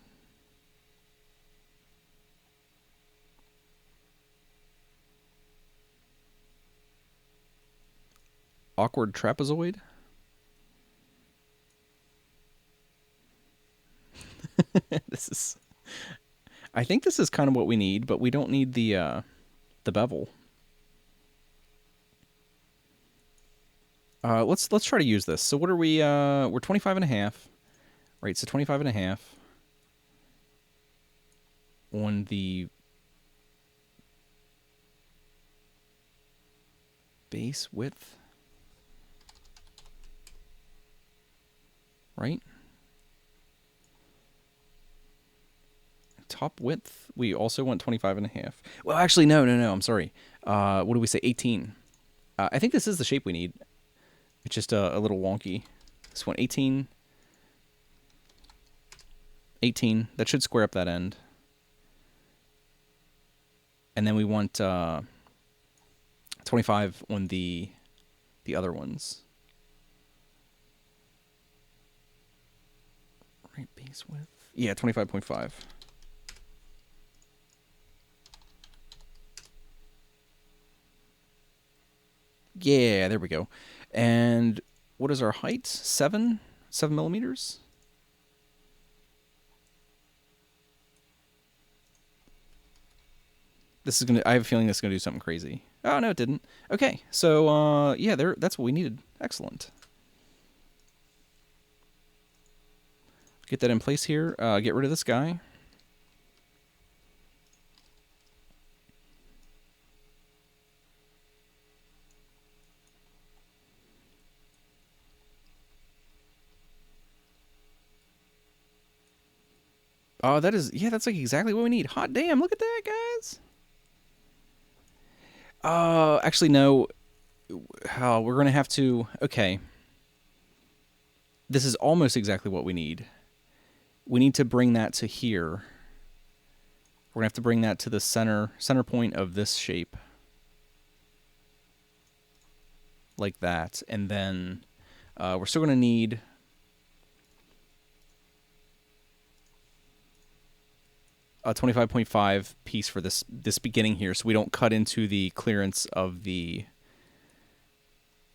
Awkward trapezoid. This is. I think this is kind of what we need, but we don't need the bevel. Let's try to use this. So what are we? We're 25 and a half. Right, so 25 and a half on the base width. Right? Top width, we also want 25 and a half. Well, actually, no, I'm sorry. What do we say? 18. I think this is the shape we need. It's just a little wonky. This one, 18. 18. That should square up that end. And then we want 25 on the other ones. Right, base width. Yeah, 25.5. Yeah, there we go. And what is our height? 7 millimeters. This is gonna. I have a feeling this is gonna do something crazy. Oh no, it didn't. Okay, so yeah, that's what we needed. Excellent. Get that in place here. Get rid of this guy. Oh, that is, yeah, that's like exactly what we need. Hot damn, look at that, guys. Actually, no. Oh, we're going to have to, okay. This is almost exactly what we need. We need to bring that to here. We're going to have to bring that to the center point of this shape. Like that. And then we're still going to need a 25.5 piece for this beginning here, so we don't cut into the clearance of the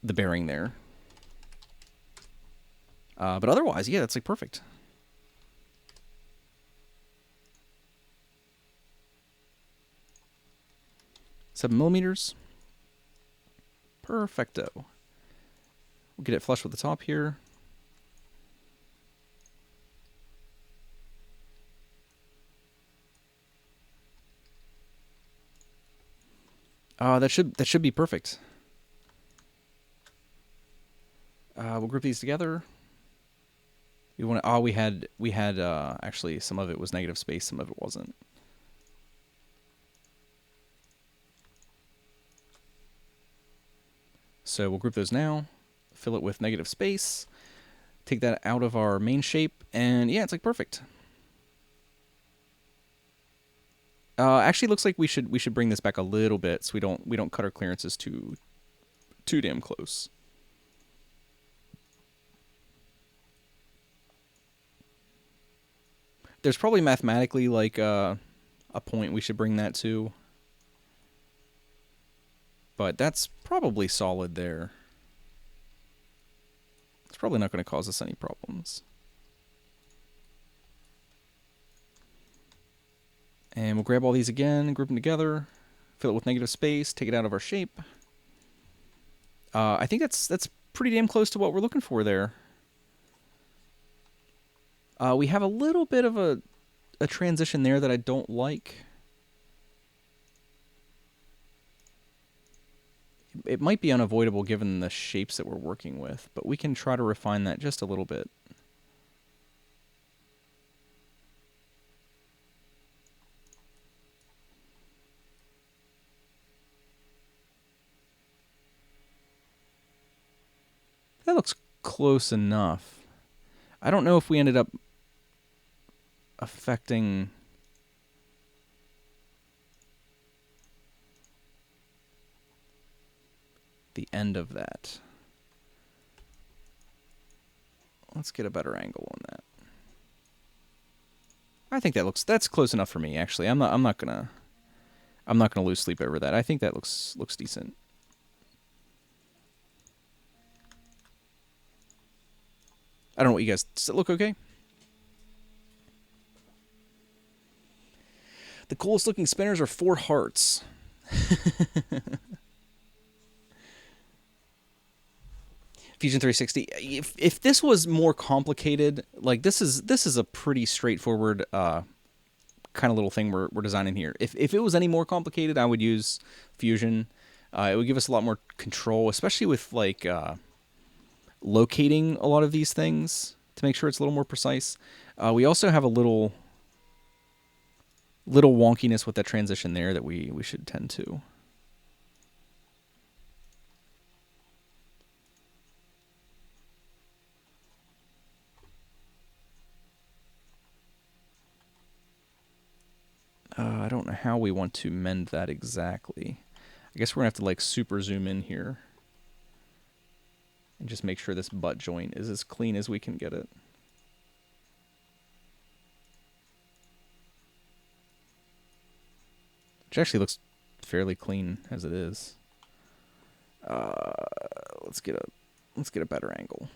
bearing there. But otherwise, yeah, that's like perfect. Seven millimeters. Perfecto. We'll get it flush with the top here. That should be perfect. We'll group these together. We want to. Oh, we had actually some of it was negative space, some of it wasn't. So we'll group those now. Fill it with negative space. Take that out of our main shape, and yeah, it's like perfect. Actually, looks like we should bring this back a little bit so we don't cut our clearances too damn close. There's probably mathematically like a point we should bring that to, but that's probably solid there. It's probably not going to cause us any problems. And we'll grab all these again, group them together, fill it with negative space, take it out of our shape. I think that's pretty damn close to what we're looking for there. We have a little bit of a transition there that I don't like. It might be unavoidable given the shapes that we're working with, but we can try to refine that just a little bit. That looks close enough. I don't know if we ended up affecting the end of that. Let's get a better angle on that. I think that's close enough for me, actually. I'm not gonna lose sleep over that. I think that looks decent. I don't know what you guys... Does it look okay? The coolest looking spinners are 4 hearts. Fusion 360. If this was more complicated, like this is a pretty straightforward kind of little thing we're designing here. If it was any more complicated, I would use Fusion. It would give us a lot more control, especially with like locating a lot of these things to make sure it's a little more precise. We also have a little wonkiness with that transition there that we should tend to. I don't know how we want to mend that exactly. I guess we're going to have to like super zoom in here and just make sure this butt joint is as clean as we can get it. Which actually looks fairly clean as it is. Let's get a better angle.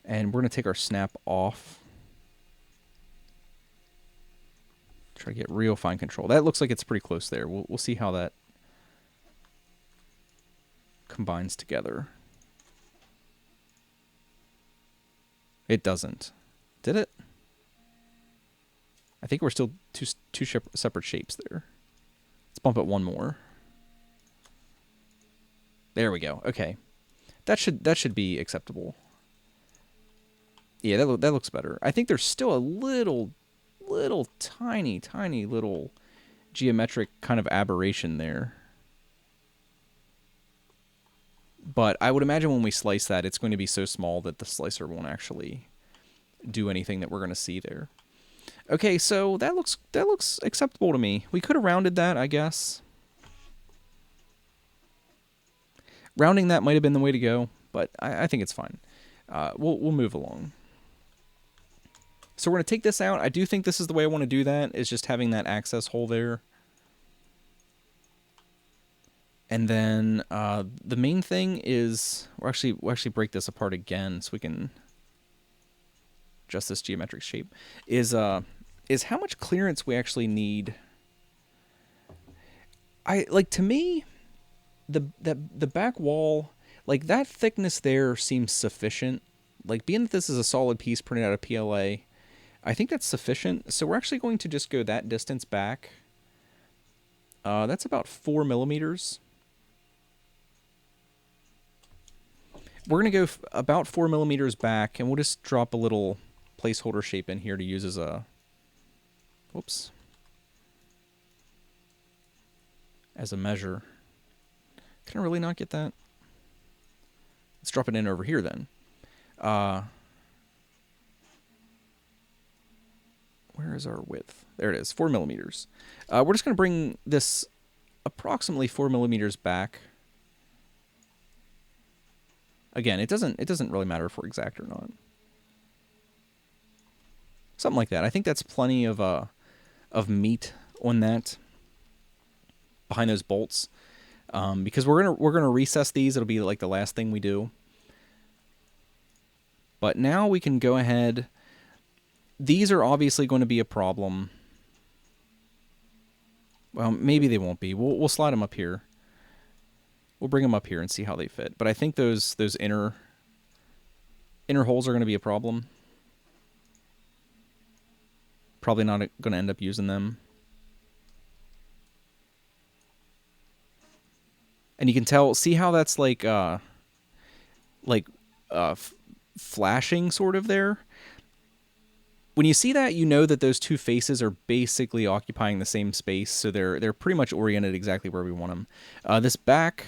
And we're going to take our snap off. Try to get real fine control. That looks like it's pretty close there. We'll see how that combines together. It doesn't. Did it? I think we're still two separate shapes there. Let's bump it one more. There we go. Okay. That should be acceptable. Yeah, that looks better. I think there's still a little tiny little geometric kind of aberration there. But I would imagine when we slice that, it's going to be so small that the slicer won't actually do anything that we're going to see there. Okay, so that looks acceptable to me. We could have rounded that, I guess. Rounding that might have been the way to go, but I think it's fine. We'll move along. So we're going to take this out. I do think this is the way I want to do that, is just having that access hole there. And then the main thing is, we'll actually break this apart again so we can adjust this geometric shape, is how much clearance we actually need. To me, the back wall, like that thickness there seems sufficient. Like being that this is a solid piece printed out of PLA, I think that's sufficient. So we're actually going to just go that distance back. That's about 4 millimeters. We're going to go about 4 millimeters back, and we'll just drop a little placeholder shape in here to use as a... Whoops. As a measure. Can I really not get that? Let's drop it in over here then. Where is our width? There it is, 4 millimeters. We're just going to bring this approximately 4 millimeters back. Again, it doesn't really matter if we're exact or not. Something like that. I think that's plenty of meat on that, behind those bolts, because we're gonna recess these. It'll be like the last thing we do. But now we can go ahead. These are obviously going to be a problem. Well, maybe they won't be. We'll slide them up here. We'll bring them up here and see how they fit. But I think those inner holes are going to be a problem. Probably not going to end up using them. And you can tell, see how that's like flashing sort of there? When you see that, you know that those two faces are basically occupying the same space, so they're pretty much oriented exactly where we want them. This back,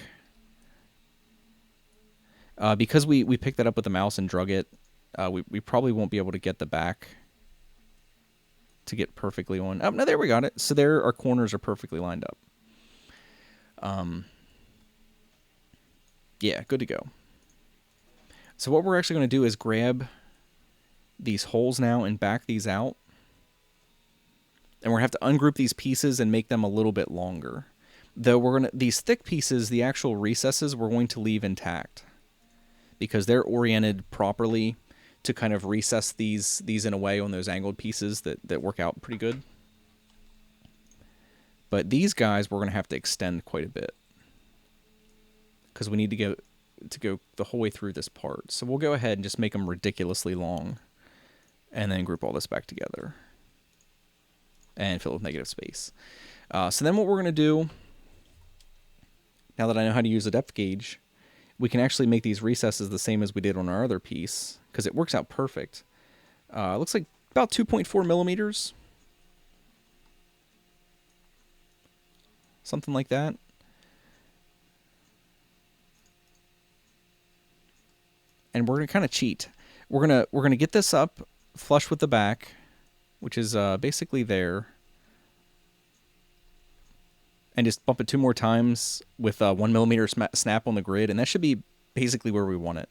because we picked that up with the mouse and drug it, we probably won't be able to get the back to get perfectly on. Oh, no, there we got it. So there, our corners are perfectly lined up. Yeah, good to go. So what we're actually going to do is grab these holes now and back these out. And we're going to have to ungroup these pieces and make them a little bit longer. Though we're going to, these thick pieces, the actual recesses, we're going to leave intact, because they're oriented properly to kind of recess these in a way on those angled pieces that work out pretty good. But these guys we're going to have to extend quite a bit, because we need to go the whole way through this part. So we'll go ahead and just make them ridiculously long, and then group all this back together and fill it with negative space. So then what we're going to do, now that I know how to use a depth gauge, we can actually make these recesses the same as we did on our other piece, because it works out perfect. It looks like about 2.4 millimeters. Something like that. And we're going to kind of cheat. We're going to get this up flush with the back, which is basically there. And just bump it 2 more times with a 1 millimeter snap on the grid, and that should be basically where we want it.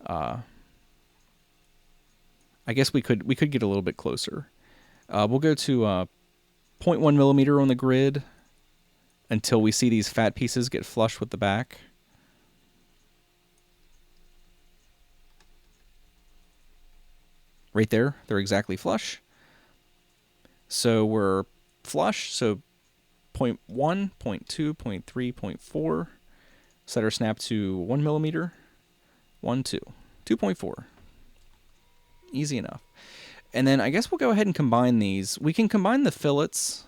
I guess we could get a little bit closer. We'll go to 0.1 millimeter on the grid until we see these fat pieces get flush with the back. Right there, they're exactly flush. So we're flush, so 0.1, 0.2, 0.3, 0.4. Set our snap to 1 millimeter. 1, 2. 2.4. Easy enough. And then I guess we'll go ahead and combine these. We can combine the fillets,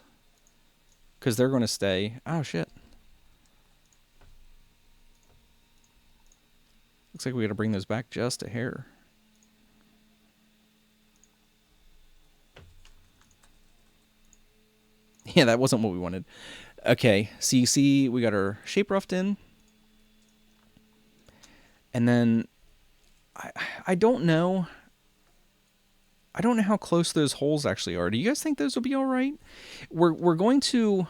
because they're going to stay. Oh, shit. Looks like we got to bring those back just a hair. Yeah, that wasn't what we wanted. Okay, so you see we got our shape roughed in. And then I don't know. I don't know how close those holes actually are. Do you guys think those will be all right? We're going to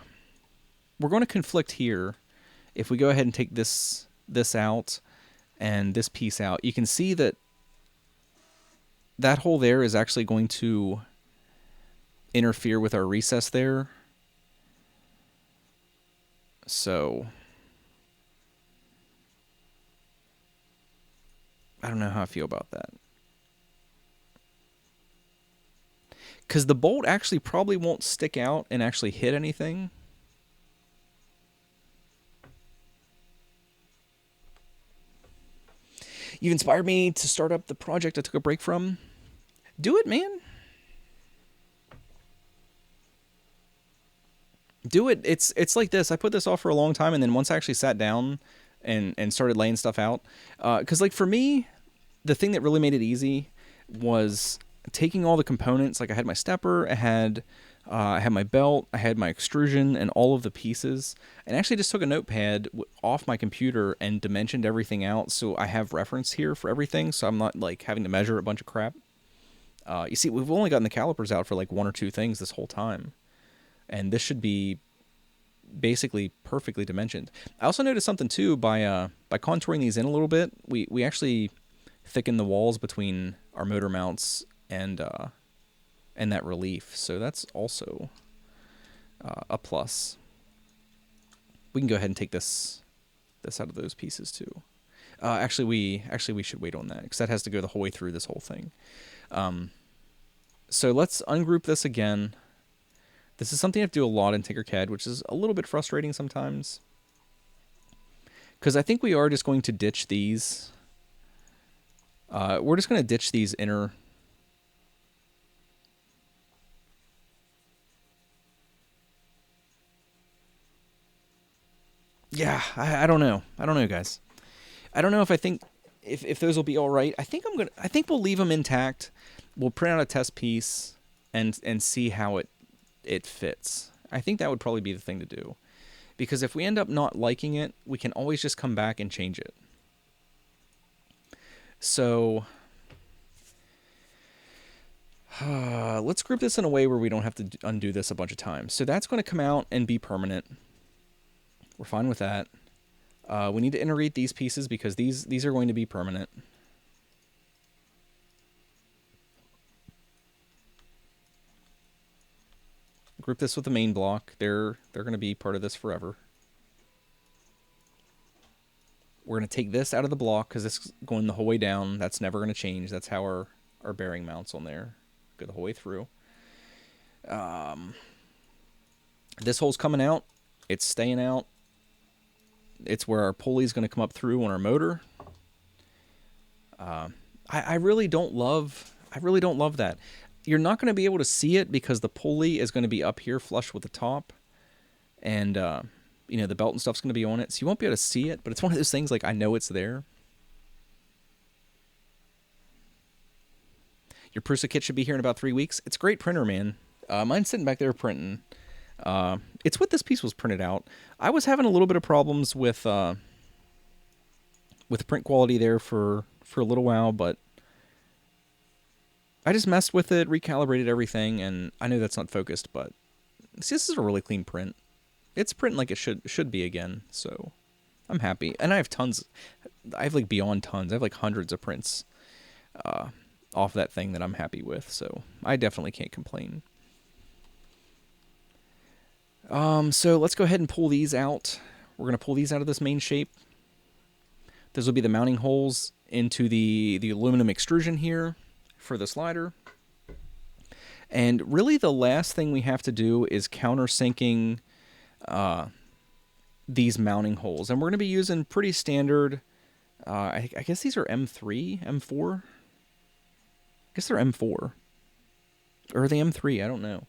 conflict here if we go ahead and take this out and this piece out. You can see that hole there is actually going to interfere with our recess there. So I don't know how I feel about that. Because the bolt actually probably won't stick out and actually hit anything. You've inspired me to start up the project I took a break from. Do it, man. Do it. It's like this. I put this off for a long time, and then once I actually sat down and started laying stuff out, because like for me, the thing that really made it easy was taking all the components. Like I had my stepper, I had my belt, I had my extrusion, and all of the pieces, and actually just took a notepad off my computer and dimensioned everything out, so I have reference here for everything, so I'm not like having to measure a bunch of crap. You see, we've only gotten the calipers out for like 1 or 2 things this whole time. And this should be basically perfectly dimensioned. I also noticed something too by contouring these in a little bit. We actually thickened the walls between our motor mounts and that relief. So that's also a plus. We can go ahead and take this out of those pieces too. Actually, we should wait on that because that has to go the whole way through this whole thing. So let's ungroup this again. This is something I have to do a lot in Tinkercad, which is a little bit frustrating sometimes. Because I think we are just going to ditch these. We're just going to ditch these inner. Yeah, I don't know. I don't know, guys. I don't know if I think if those will be all right. I think we'll leave them intact. We'll print out a test piece and see how it fits. I think that would probably be the thing to do. Because if we end up not liking it, we can always just come back and change it. So let's group this in a way where we don't have to undo this a bunch of times. So that's going to come out and be permanent. We're fine with that. We need to iterate these pieces because these are going to be permanent. Group this with the main block. They're going to be part of this forever. We're going to take this out of the block because this is going the whole way down. That's never going to change. That's how our bearing mounts on there. Go the whole way through. This hole's coming out. It's staying out. It's where our pulley is going to come up through on our motor. I really don't love that. You're not going to be able to see it because the pulley is going to be up here flush with the top. And, the belt and stuff's going to be on it. So you won't be able to see it. But it's one of those things like I know it's there. Your Prusa kit should be here in about 3 weeks. It's a great printer, man. Mine's sitting back there printing. It's what this piece was printed out. I was having a little bit of problems with print quality there for a little while, but I just messed with it, recalibrated everything, and I know that's not focused, but see, this is a really clean print. It's printing like it should be again, so I'm happy. And I have tons. I have like beyond tons. I have like hundreds of prints off that thing that I'm happy with, so I definitely can't complain. So let's go ahead and pull these out. We're going to pull these out of this main shape. Those will be the mounting holes into the aluminum extrusion here for the slider. And really the last thing we have to do is countersinking these mounting holes. And we're going to be using pretty standard, I guess these are M3, M4? I guess they're M4. Or are they M3? I don't know.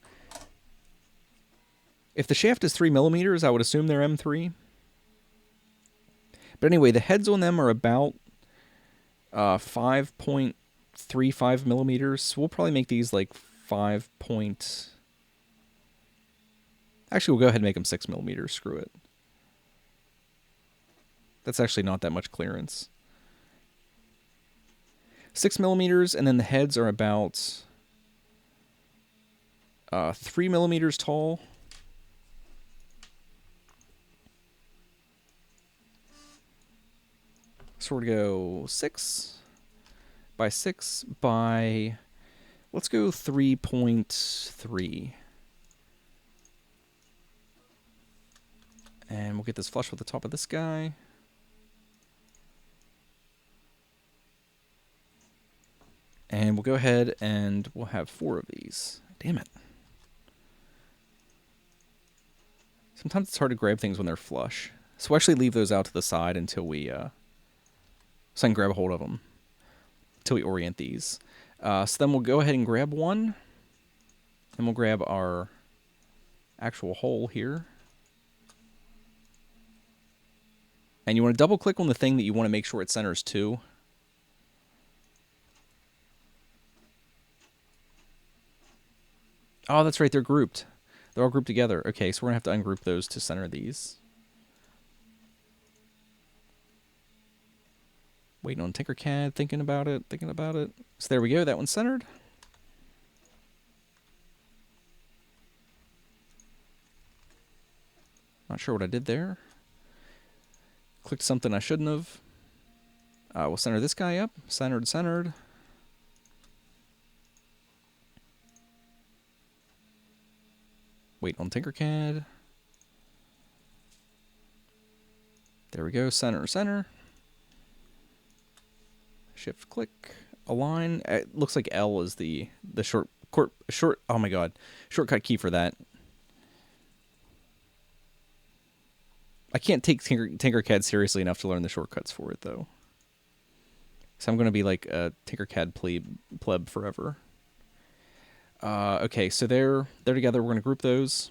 If the shaft is 3 millimeters, I would assume they're M3. But anyway, the heads on them are about 5.35 millimeters. So we'll probably make these like 5. Actually, we'll go ahead and make them 6 millimeters. Screw it. That's actually not that much clearance. 6 millimeters, and then the heads are about 3 millimeters tall. So we're going to go 6 by 6 by, let's go 3.3. And we'll get this flush with the top of this guy. And we'll go ahead and we'll have 4 of these. Damn it. Sometimes it's hard to grab things when they're flush. So we'll actually leave those out to the side until we... so I can grab a hold of them until we orient these. So then we'll go ahead and grab one. And we'll grab our actual hole here. And you want to double click on the thing that you want to make sure it centers to. Oh, that's right. They're grouped. They're all grouped together. Okay, so we're going to have to ungroup those to center these. Waiting on Tinkercad, thinking about it. So there we go. That one's centered. Not sure what I did there. Clicked something I shouldn't have. We'll center this guy up. Centered. Wait on Tinkercad. There we go. Center, center. Shift click. Align. It looks like L is the short. Oh my god, shortcut key for that. I can't take Tinkercad seriously enough to learn the shortcuts for it, though. So I'm going to be like a Tinkercad pleb forever. Okay, so they're together. We're going to group those.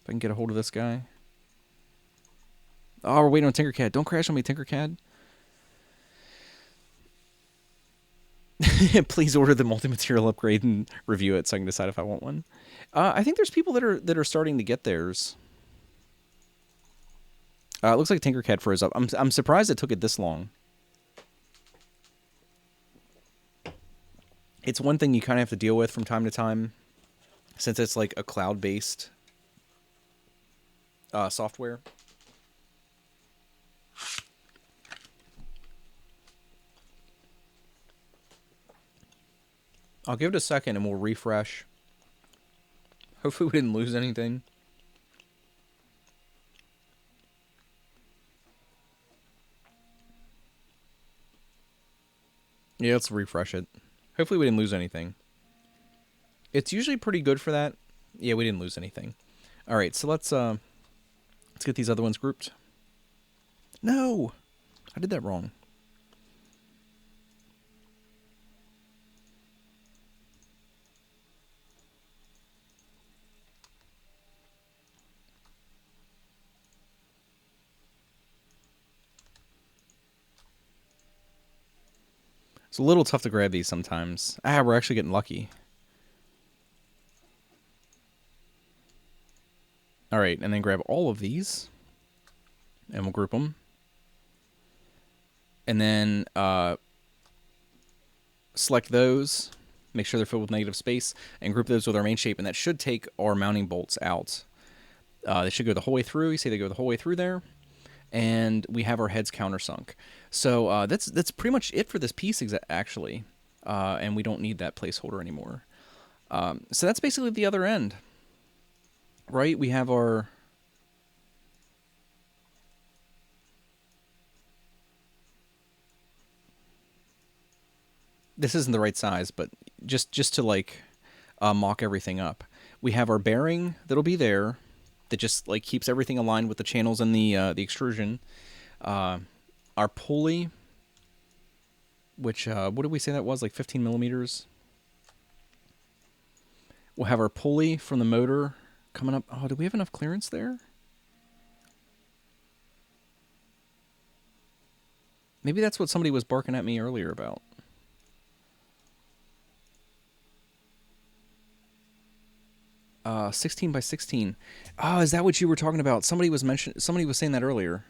If I can get a hold of this guy. Oh, we're waiting on Tinkercad. Don't crash on me, Tinkercad. Please order the multi-material upgrade and review it so I can decide if I want one. I think there's people that are starting to get theirs. It looks like Tinkercad froze up. I'm surprised it took it this long. It's one thing you kind of have to deal with from time to time, since it's like a cloud-based software. I'll give it a second and we'll refresh. Hopefully we didn't lose anything. Yeah, let's refresh it. Hopefully we didn't lose anything. It's usually pretty good for that. Yeah, we didn't lose anything. All right, so let's get these other ones grouped. No, I did that wrong. It's a little tough to grab these sometimes. We're actually getting lucky. All right, and then grab all of these, and we'll group them. And then select those, make sure they're filled with negative space, and group those with our main shape, and that should take our mounting bolts out. They should go the whole way through. You see they go the whole way through there. And we have our heads countersunk. So that's pretty much it for this piece, actually. And we don't need that placeholder anymore. So that's basically the other end. Right? We have our... This isn't the right size, but just to like mock everything up. We have our bearing that'll be there. That just like keeps everything aligned with the channels and the extrusion. Our pulley, which what did we say that was, like 15 millimeters? We'll have our pulley from the motor coming up. Oh, do we have enough clearance there? Maybe that's what somebody was barking at me earlier about. Uh, 16 by 16. Oh, is that what you were talking about? Somebody was saying that earlier.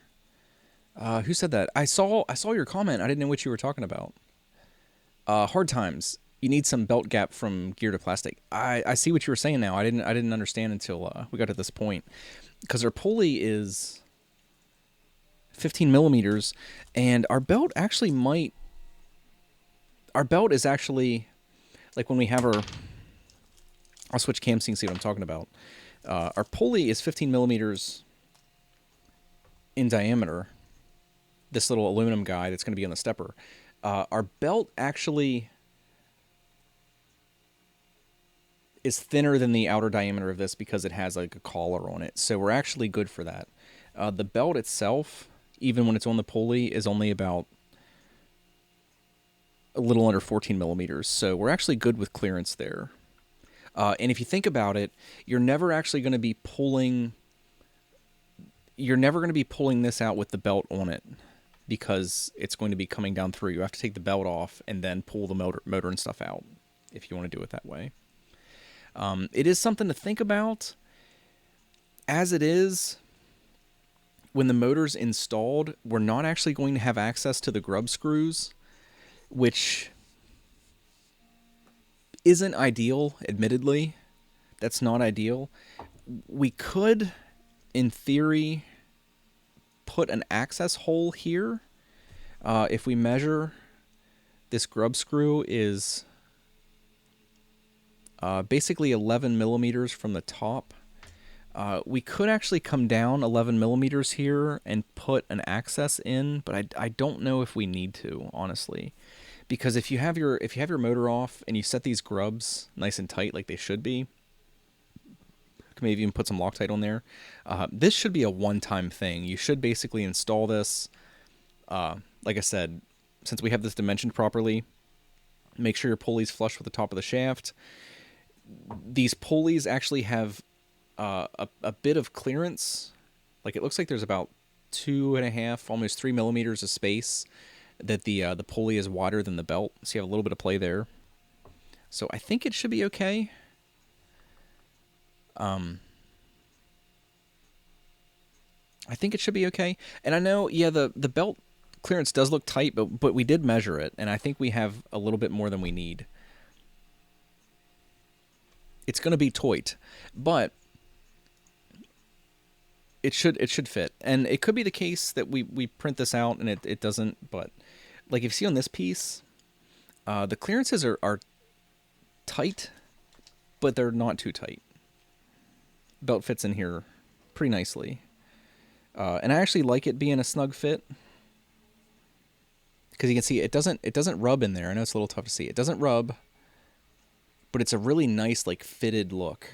Who said that? I saw your comment. I didn't know what you were talking about. Hard times. You need some belt gap from gear to plastic. I see what you were saying now. I didn't understand until we got to this point, because our pulley is 15 millimeters, and our belt actually might. Our belt is actually like when we have our. I'll switch cam so you can see what I'm talking about. Our pulley is 15 millimeters in diameter. This little aluminum guy that's going to be on the stepper. Our belt actually is thinner than the outer diameter of this because it has like a collar on it. So we're actually good for that. The belt itself, even when it's on the pulley, is only about a little under 14 millimeters. So we're actually good with clearance there. And if you think about it, you're never actually going to be pulling. You're never going to be pulling this out with the belt on it, because it's going to be coming down through. You have to take the belt off and then pull the motor and stuff out if you want to do it that way. It is something to think about. As it is, when the motor's installed, we're not actually going to have access to the grub screws, which isn't ideal, admittedly. That's not ideal. We could, in theory, put an access hole here. If we measure, this grub screw is basically 11 millimeters from the top. We could actually come down 11 millimeters here and put an access in, but I don't know if we need to, honestly, because if you have your motor off and you set these grubs nice and tight like they should be, maybe even put some Loctite on there. This should be a one-time thing. You should basically install this. Like I said, since we have this dimensioned properly, make sure your pulley's flush with the top of the shaft. These pulleys actually have a bit of clearance. Like, it looks like there's about 2.5, almost 3 millimeters of space that the pulley is wider than the belt, so you have a little bit of play there. So I think it should be okay. I think it should be okay. And I know, yeah, the belt clearance does look tight, but we did measure it, and I think we have a little bit more than we need. It's going to be tight, but it should fit. And it could be the case that we print this out and it doesn't, but like if you see on this piece, the clearances are tight, but they're not too tight. Belt fits in here pretty nicely. And I actually like it being a snug fit, because you can see it doesn't rub in there. I know it's a little tough to see. It doesn't rub, but it's a really nice, like, fitted look.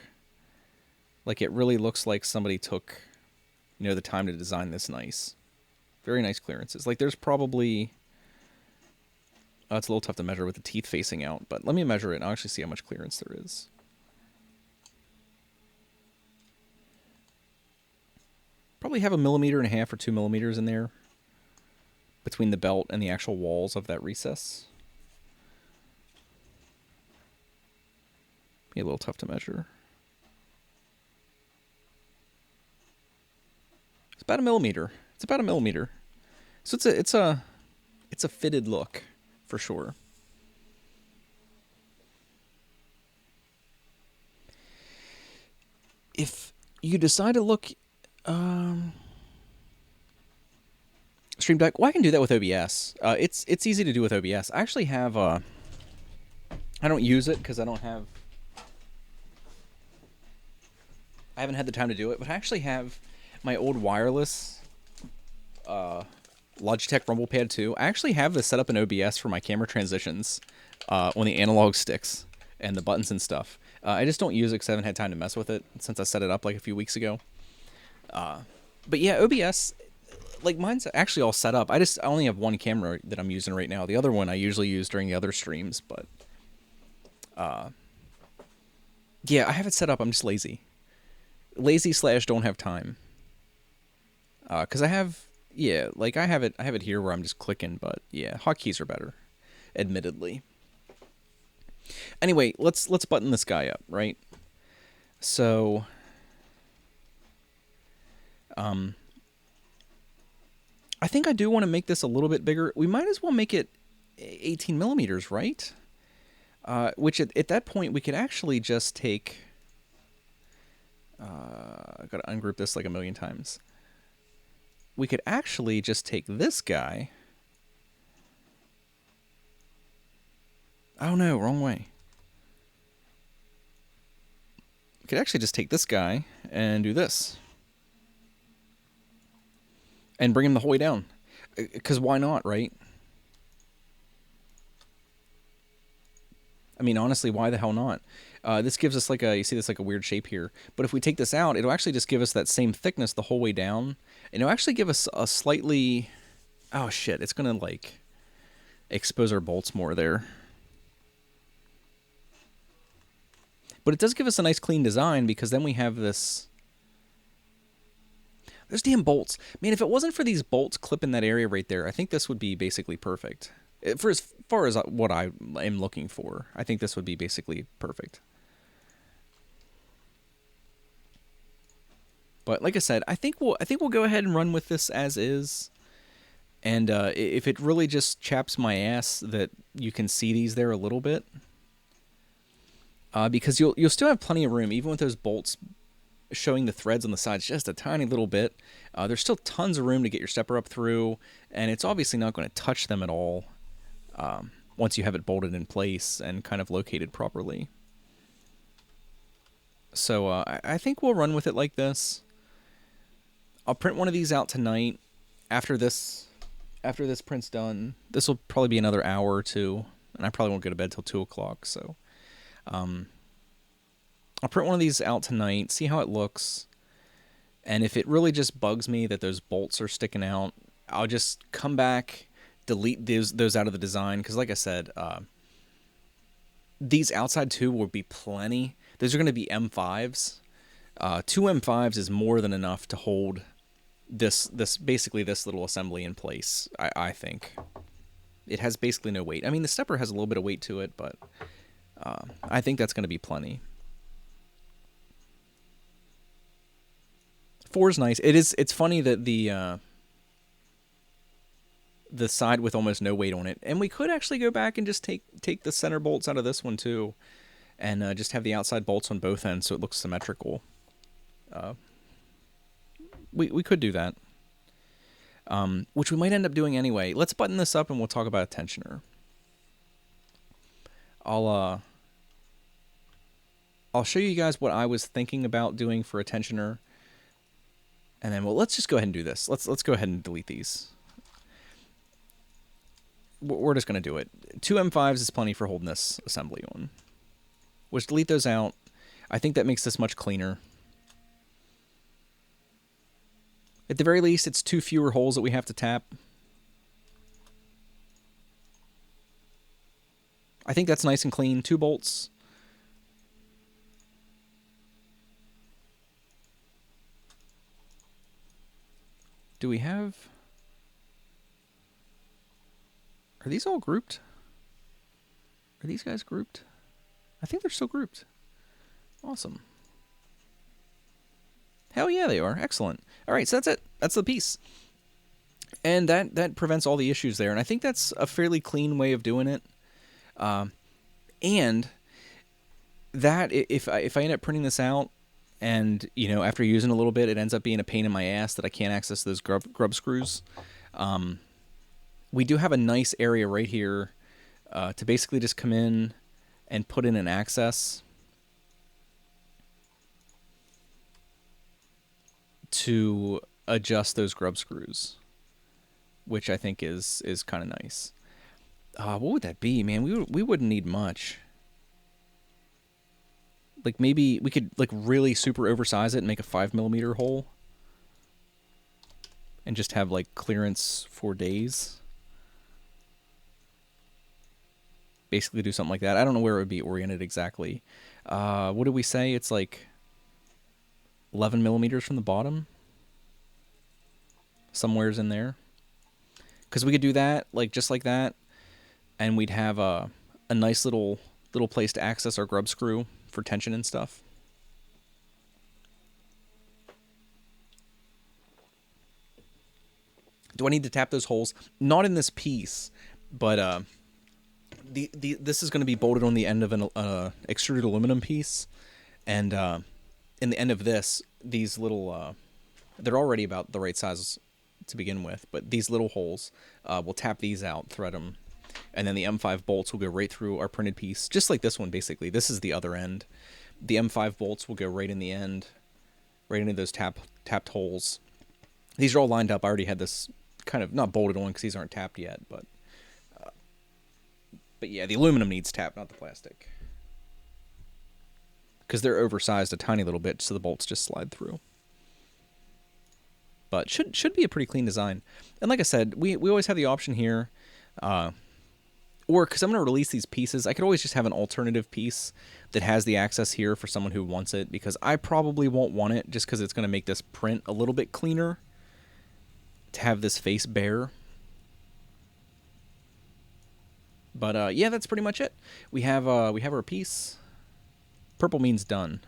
Like, it really looks like somebody took, the time to design this nice. Very nice clearances. Like, there's probably... it's a little tough to measure with the teeth facing out, but let me measure it and I'll actually see how much clearance there is. Probably have 1.5 millimeters or 2 millimeters in there between the belt and the actual walls of that recess. Be a little tough to measure. It's about 1 millimeter. It's about 1 millimeter. So it's a fitted look for sure. If you decide to look Stream Deck, well, I can do that with OBS. It's easy to do with OBS. I actually have I don't use it because I haven't had the time to do it, but I actually have my old wireless Logitech Rumble Pad 2. I actually have this set up in OBS for my camera transitions on the analog sticks and the buttons and stuff. I just don't use it because I haven't had time to mess with it since I set it up like a few weeks ago. But yeah, OBS, like, mine's actually all set up. I only have one camera that I'm using right now. The other one I usually use during the other streams, but yeah, I have it set up. I'm just lazy. Lazy / don't have time. Because I have it here where I'm just clicking, but yeah, hotkeys are better, admittedly. Anyway, let's button this guy up, right? So I think I do want to make this a little bit bigger. We might as well make it 18 millimeters, right? Which at that point we could actually just take... I've got to ungroup this like a million times. We could actually just take this guy... Oh no, wrong way. We could actually just take this guy and do this. And bring him the whole way down. Because why not, right? I mean, honestly, why the hell not? This gives us like you see this like a weird shape here. But if we take this out, it'll actually just give us that same thickness the whole way down. And it'll actually give us a slightly... Oh shit, it's going to like expose our bolts more there. But it does give us a nice clean design, because then we have this... Those damn bolts. Man, if it wasn't for these bolts clipping that area right there, I think this would be basically perfect. For as far as what I am looking for, I think this would be basically perfect. But like I said, I think we'll go ahead and run with this as is. And if it really just chaps my ass that you can see these there a little bit, because you'll still have plenty of room, even with those bolts showing the threads on the sides just a tiny little bit. There's still tons of room to get your stepper up through, and it's obviously not going to touch them at all once you have it bolted in place and kind of located properly. So I think we'll run with it like this. I'll print one of these out tonight. After this print's done, this will probably be another hour or two, and I probably won't go to bed till 2 o'clock. So I'll print one of these out tonight, see how it looks, and if it really just bugs me that those bolts are sticking out, I'll just come back, delete those out of the design, because like I said, these outside two will be plenty. Those are going to be M5s. Two M5s is more than enough to hold this basically this little assembly in place. I think it has basically no weight. I mean, the stepper has a little bit of weight to it, but I think that's going to be plenty. 4 is nice. It's funny that the side with almost no weight on it, and we could actually go back and just take the center bolts out of this one too, and just have the outside bolts on both ends so it looks symmetrical. We could do that, which we might end up doing anyway. Let's button this up and we'll talk about a tensioner. I'll show you guys what I was thinking about doing for a tensioner, and then let's just go ahead and do this. Let's go ahead and delete these. We're just going to do it. 2 M5s is plenty for holding this assembly on. We'll just delete those out. I think that makes this much cleaner. At the very least, it's 2 fewer holes that we have to tap. I think that's nice and clean. 2 bolts. Do we have... Are these all grouped? Are these guys grouped? I think they're still grouped. Awesome. Hell yeah, they are. Excellent. All right, so that's it. That's the piece. And that prevents all the issues there. And I think that's a fairly clean way of doing it. And that, if I end up printing this out, and, you know, after using a little bit, it ends up being a pain in my ass that I can't access those grub screws, we do have a nice area right here to basically just come in and put in an access to adjust those grub screws, which I think is kind of nice. What would that be, man? We wouldn't need much. Like, maybe we could, like, really super oversize it and make a 5mm hole and just have, like, clearance for days. Basically do something like that. I don't know where it would be oriented exactly. What did we say? It's like 11mm from the bottom. Somewhere's in there. Because we could do that, like, just like that, and we'd have a nice little place to access our grub screw for tension and stuff. Do I need to tap those holes? Not in this piece, but this is going to be bolted on the end of an extruded aluminum piece, and in the end of this, these little they're already about the right size to begin with, but these little holes, we'll tap these out, thread them, and then the M5 bolts will go right through our printed piece, just like this one, basically. This is the other end. The M5 bolts will go right in the end, right into those tapped holes. These are all lined up. I already had this kind of, not bolted on because these aren't tapped yet, but yeah, the aluminum needs tapped, not the plastic, because they're oversized a tiny little bit, so the bolts just slide through. But should be a pretty clean design. And like I said, we always have the option here, or because I'm going to release these pieces, I could always just have an alternative piece that has the access here for someone who wants it, because I probably won't want it just because it's going to make this print a little bit cleaner to have this face bare. But yeah, that's pretty much it. We have our piece. Purple means done.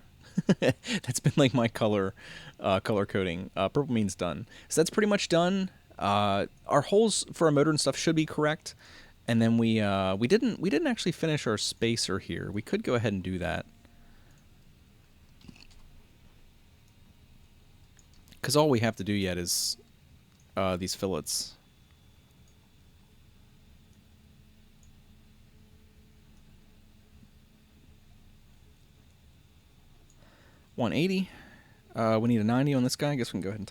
That's been like my color coding. Purple means done. So that's pretty much done. Our holes for our motor and stuff should be correct. And then we didn't actually finish our spacer here. We could go ahead and do that, because all we have to do yet is these fillets. 180. We need a 90 on this guy. I guess we can go ahead and